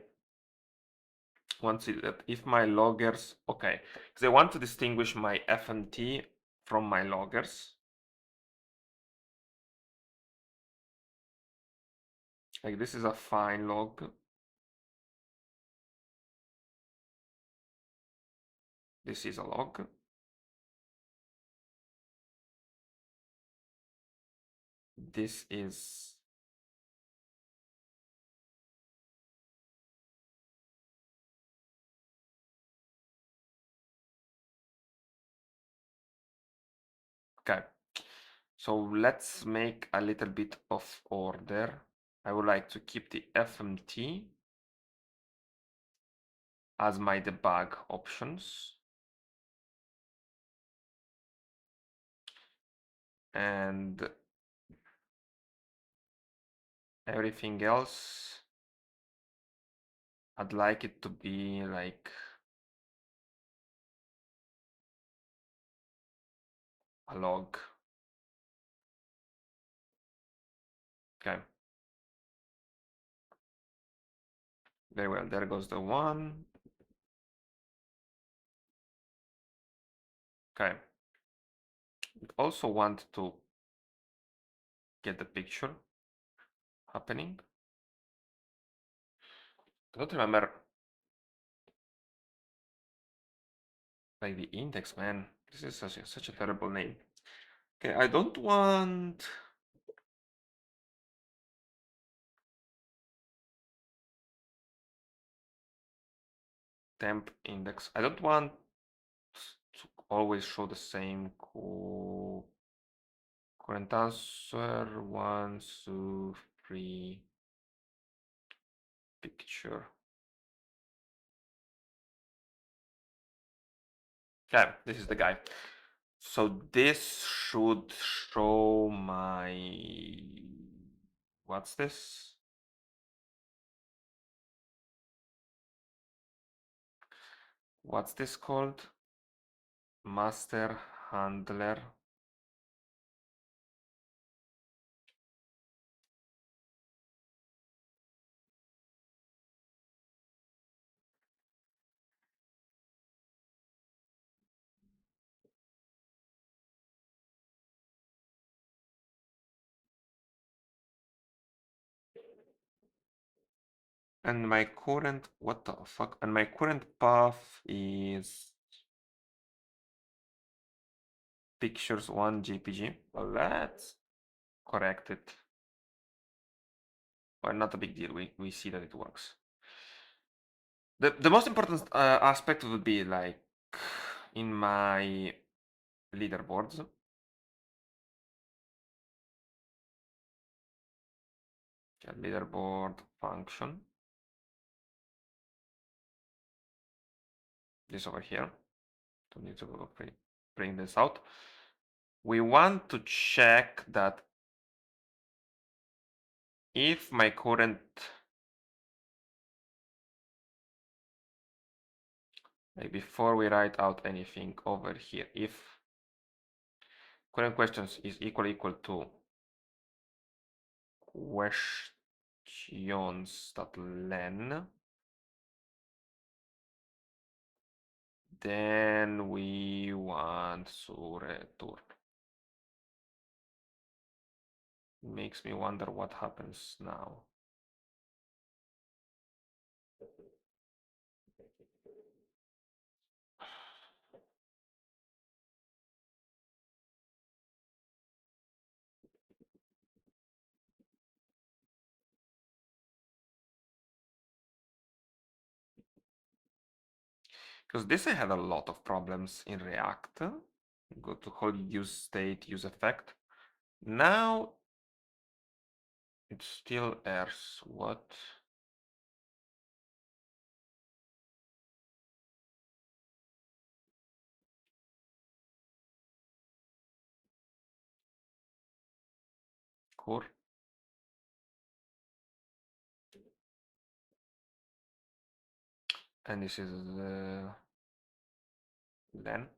want to see that if my loggers, okay, because I want to distinguish my FNT from my loggers. Like this is a fine log. This is a log. This is okay. So let's make a little bit of order. I would like to keep the FMT as my debug options. And everything else, I'd like it to be like a log. Okay. Very well, there goes the one. Okay. Also want to get the picture happening. I don't remember like the index, man. This is such a terrible name. Okay, I don't want temp index. I don't want to always show the same current answer 1, 2, 3 picture. Okay, this is the guy. So this should show my what's this? What's this called? Master handler. And my current, what the fuck? And my current path is pictures 1 JPG. Well, let's correct it. Well, not a big deal. We see that it works. The most important aspect would be like in my leaderboards. Okay, leaderboard function. This over here. Don't need to bring this out. We want to check that if my current like before we write out anything over here, if current questions is equal to questions.len, then we want to return. Makes me wonder what happens now. Because this I had a lot of problems in React. Go to whole use state, use effect. Now it still errors. What? Core. And this is then.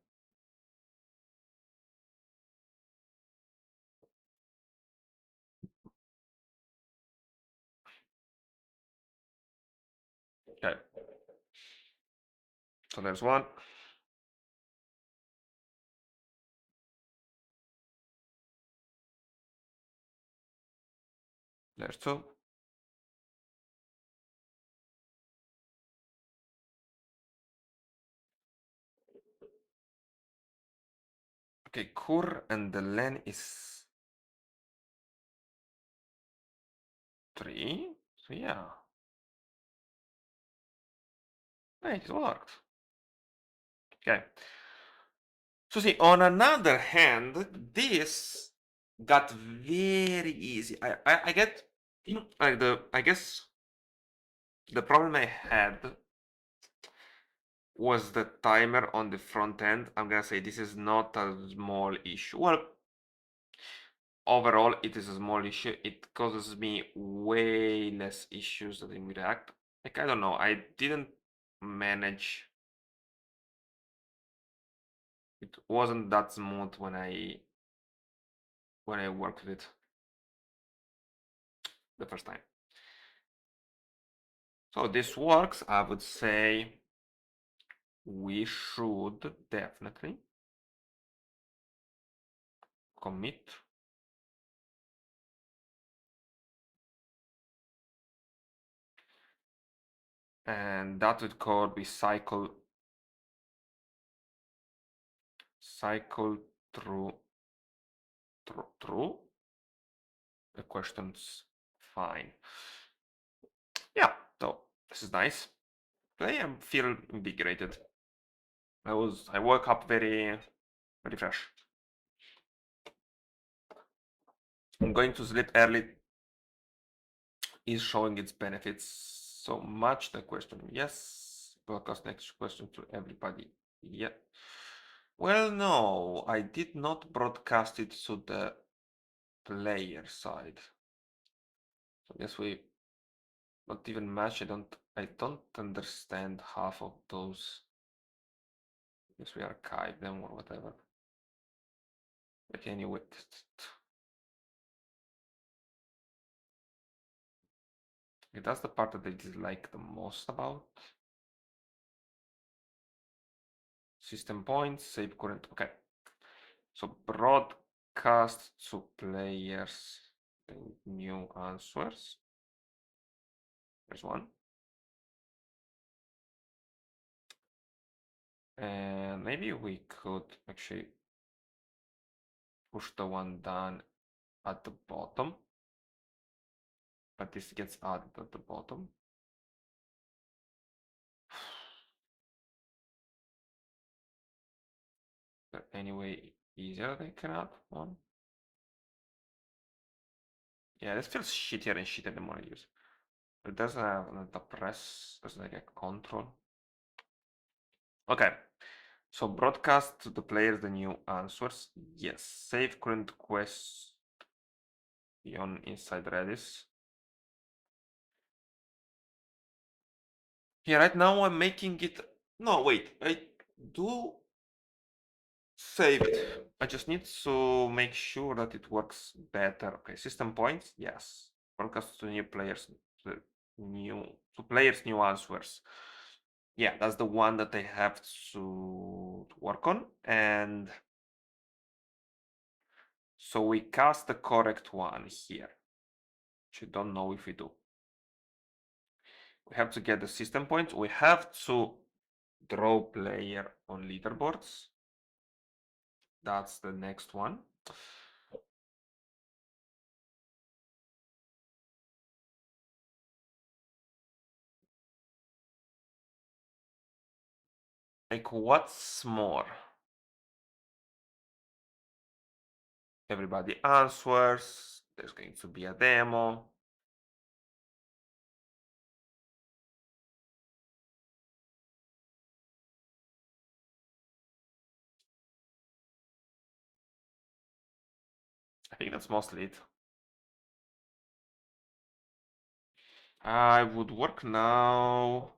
Okay. So there's one. There's two. Okay, cur and the len is 3. So yeah. It worked. Okay. So see, on another hand, this got very easy. I get like I guess the problem I had was the timer on the front end. I'm gonna say this is not a small issue. Well, overall it is a small issue. It causes me way less issues than in React. Like I don't know, I didn't manage. It wasn't that smooth when I worked with it the first time. So this works. I would say we should definitely commit, and that would code be cycle through the questions. Fine. Yeah, so this is nice. I feel invigorated. I woke up very fresh. I'm going to sleep early is showing its benefits so much. The question, yes. Broadcast next question to everybody. Yeah. Well, no, I did not broadcast it to the player side. So I guess we not even match. I don't understand half of those. I guess we archive them or whatever. Like anyway. That's the part that I dislike the most about. System points, save current. Okay. So broadcast to players the new answers. There's one. And maybe we could actually push the one down at the bottom. But this gets added at the bottom. Is there any way easier they can add one? Yeah, this feels shittier and shittier the more I use. It doesn't have the press, there's like a control. Okay, so broadcast to the players the new answers. Yes, save current question inside Redis. Yeah, right now I'm making it. No, wait, I do save it. I just need to make sure that it works better. Okay, system points, yes. Broadcast to new players, to players new answers. Yeah, that's the one that I have to work on. And so we cast the correct one here, which I don't know if we do. We have to get the system points. We have to draw player on leaderboards. That's the next one. Like, what's more? Everybody answers. There's going to be a demo. I think that's mostly it. I would work now.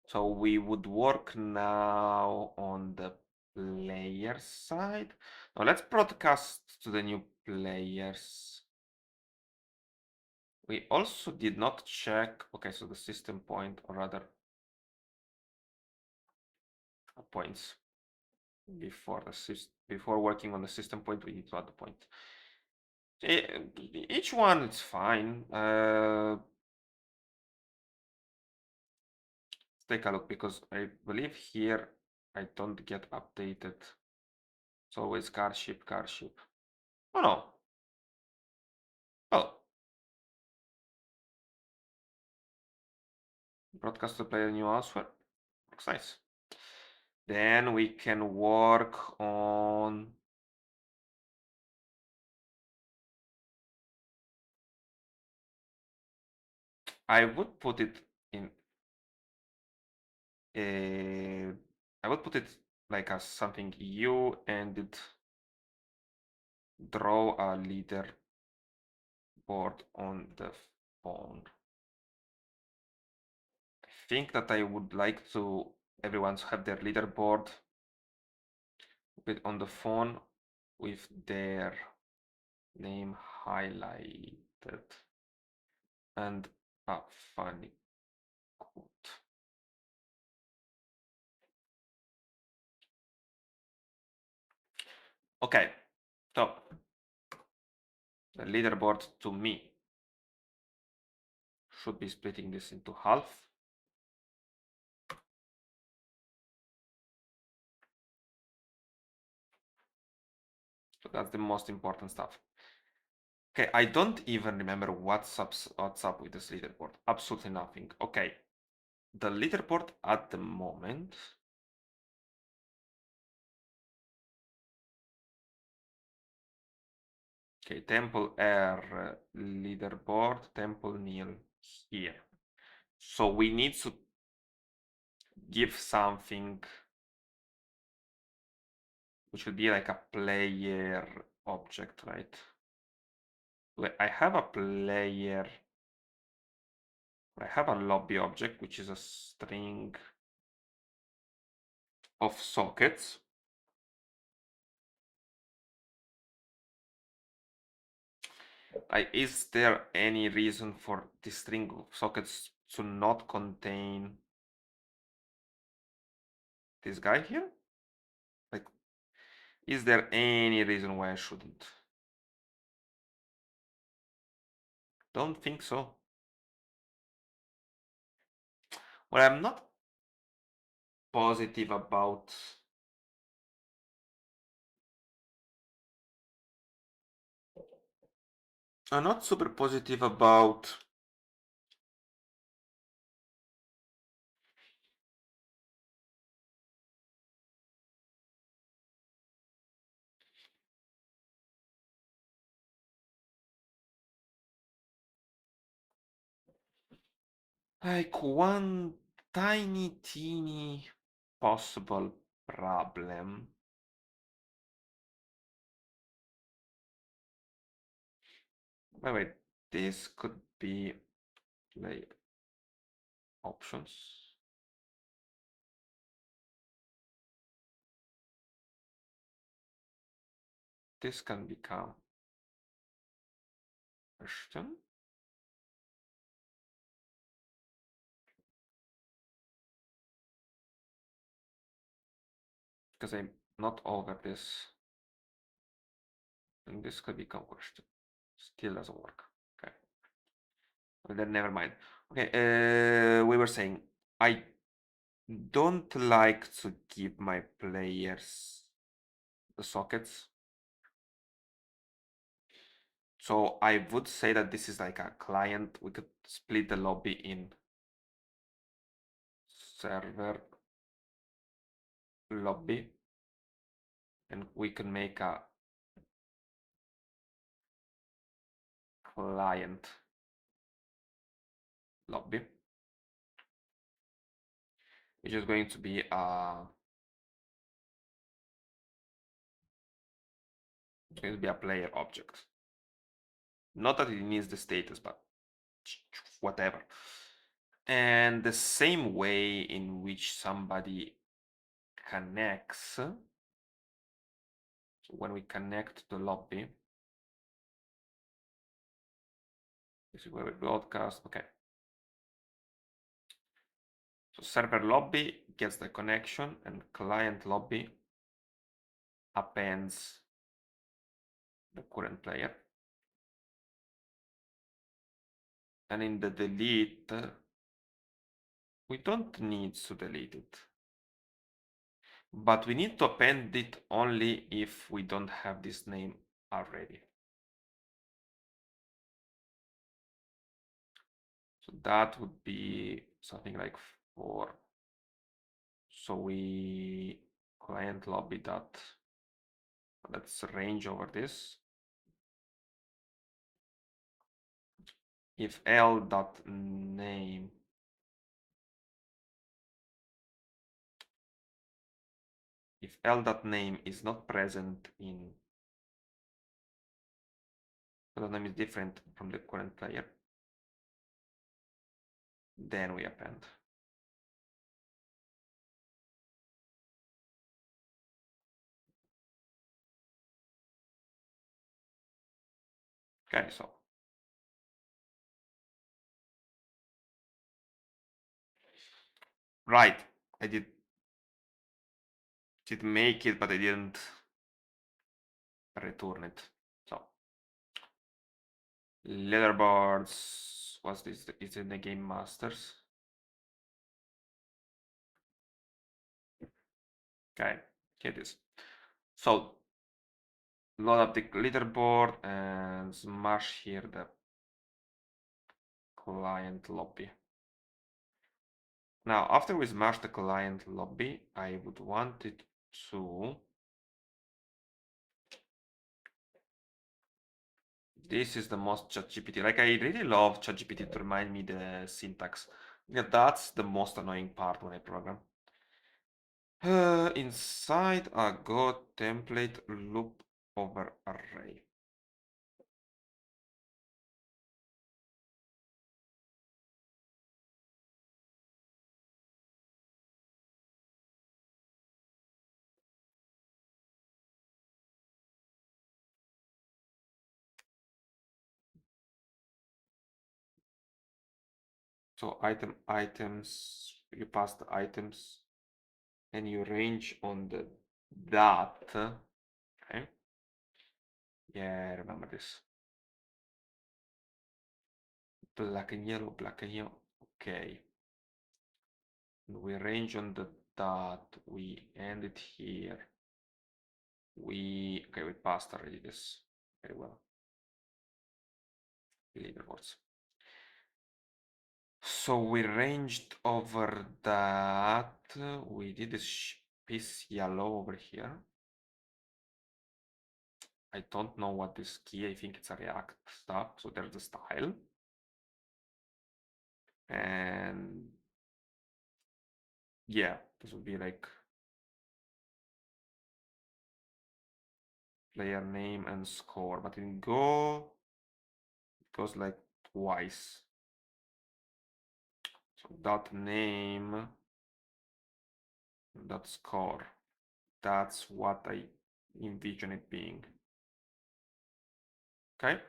So we would work now on the player side. Now let's broadcast to the new players. We also did not check. Okay, so the system point, or rather points before working on the system point, we need to add the point. Each one is fine. take a look because I believe here I don't get updated. It's always car ship, car ship. Oh no. Oh. Broadcast to player new elsewhere. Looks nice. Then we can work on I would put it in I would put it like as something EU and draw a leader board on the phone. I think that I would like to everyone to have their leaderboard on the phone with their name highlighted and a funny quote. Okay, so the leaderboard to me should be splitting this into half. So that's the most important stuff. Okay, I don't even remember what's up with this leaderboard. Absolutely nothing. Okay, the leaderboard at the moment. Okay, Temple Air leaderboard, Temple Neil here. So we need to give something which would be like a player object, right? I have a player, I have a lobby object, which is a string of sockets. Is there any reason for this string of sockets to not contain this guy here? Like, is there any reason why I shouldn't? Don't think so. Well, I'm not positive about I'm not super positive about like one tiny teeny possible problem. Wait, this could be play options. This can become question. Because I'm not over this. And this could become question. Still doesn't work. Okay. Well, then never mind. Okay, we were saying I don't like to give my players the sockets. So I would say that this is like a client. We could split the lobby in server lobby, and we can make a client lobby, which is going to be a player object. Not that it needs the status, but whatever. And the same way in which somebody connects, so when we connect the lobby, this is where we broadcast. Okay. So server lobby gets the connection and client lobby appends the current player. And in the delete, we don't need to delete it. But we need to append it only if we don't have this name already. So that would be something like for, so we client lobby dot, let's range over this. If L dot name if L dot name is not present in, the name is different from the current player, then we append. Okay, so right, I did make it, but I didn't return it. So leaderboards, what's this? It's in the game masters. Okay, here it is. So load up the leaderboard and smash here the client lobby. Now, after we smash the client lobby, I would want it to, this is the most ChatGPT. Like, I really love ChatGPT to remind me the syntax. Yeah, that's the most annoying part when I program. Inside a Go template loop over array. So items, you pass the items and you range on the that. Okay. Yeah, remember this. Black and yellow, black and yellow. Okay. And we range on the dot. We end it here. We passed already this very well. Leaderboards. So we ranged over that. We did this piece yellow over here. I don't know what this key, I think it's a React stuff. So there's the style. And yeah, this would be like player name and score. But in Go, it goes like twice. So dot name, dot score. That's what I envision it being. Okay.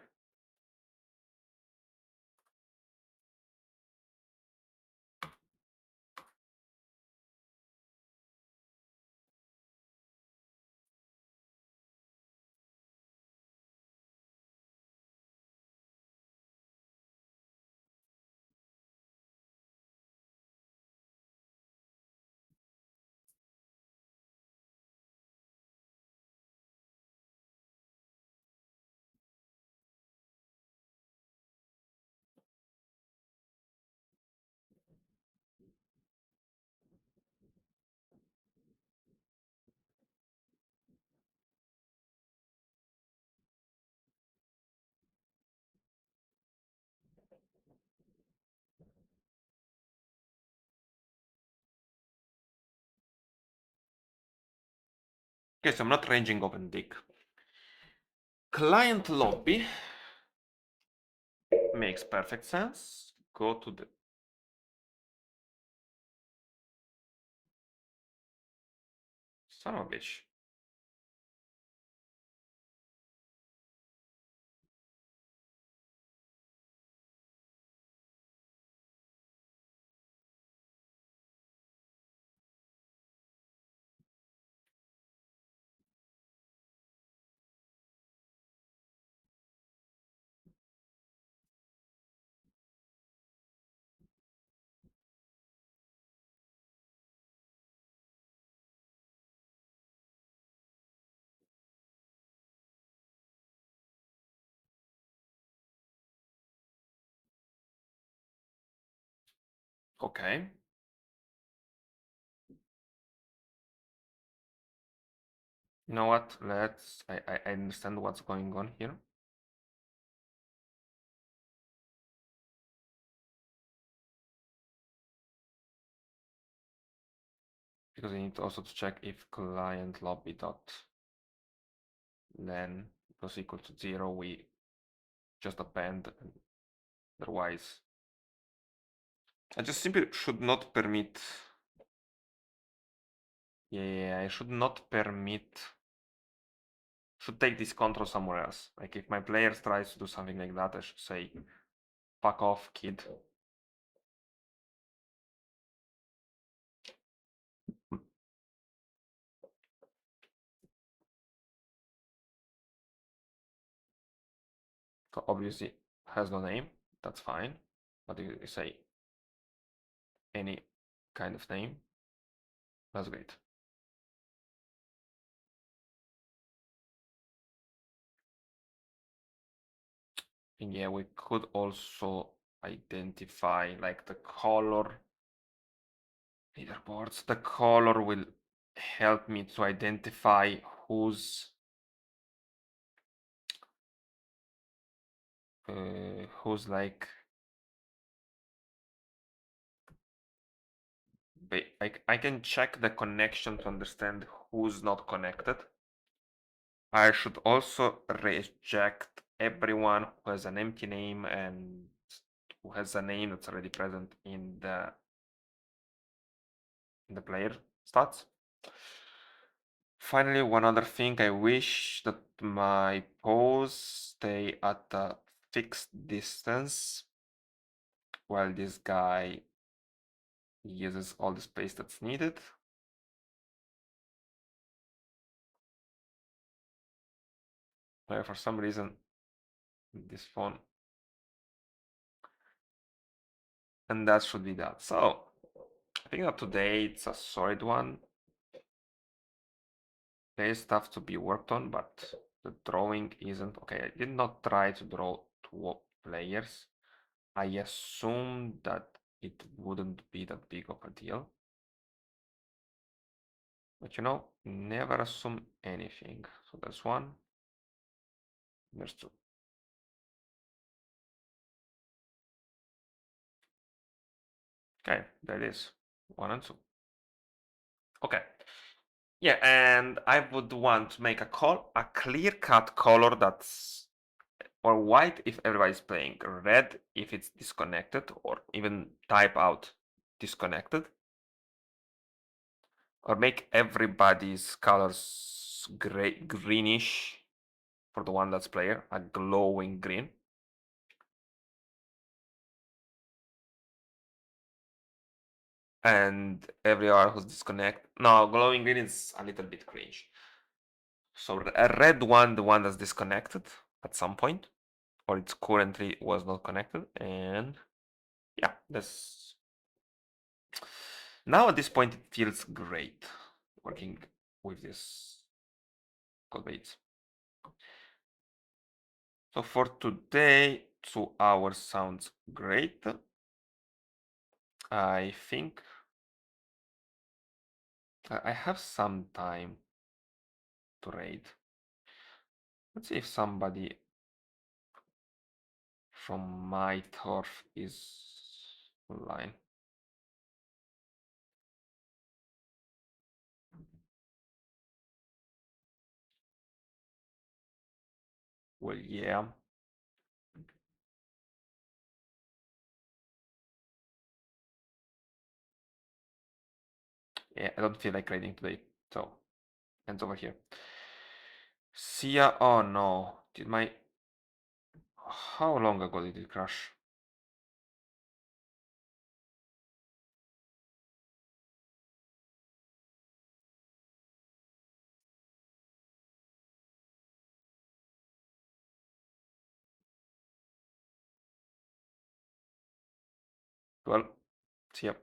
Okay, so I'm not ranging open dick. Client lobby makes perfect sense. Go to the son of a bitch. Okay. You know what? I understand what's going on here. Because I need also to check if client lobby dot len was equal to 0, we just append, otherwise I just simply should not permit. Yeah, I should not permit. Should take this control somewhere else. Like if my player tries to do something like that, I should say, fuck off, kid. So obviously has no name, that's fine. But if you say any kind of name, that's great. And yeah, we could also identify like the color leaderboards. The color will help me to identify who's like I can check the connection to understand who's not connected. I should also reject everyone who has an empty name and who has a name that's already present in the player stats. Finally, one other thing, I wish that my pose stay at a fixed distance while this guy uses all the space that's needed. For some reason, this phone, and that should be that. So I think that today it's a solid one. There is stuff to be worked on, but the drawing isn't. Okay, I did not try to draw two players. I assumed that it wouldn't be that big of a deal. But you know, never assume anything. So there's one, there's two. Okay, there it is. 1 and 2. Okay. Yeah, and I would want to make a clear-cut color that's or white if everybody's playing, red if it's disconnected, or even type out disconnected, or make everybody's colors greenish for the one that's player, a glowing green. And everyone who's disconnected. No, glowing green is a little bit cringe. So a red one, the one that's disconnected at some point, or it's currently was not connected, and yeah, this now at this point it feels great working with this code base. So for today, 2 hours sounds great. I think I have some time to raid. Let's see if somebody from my turf is online. Well, yeah. Yeah, I don't feel like raiding today, so ends over here. See ya. Oh no, did my... How long ago did it crash? Well, see ya.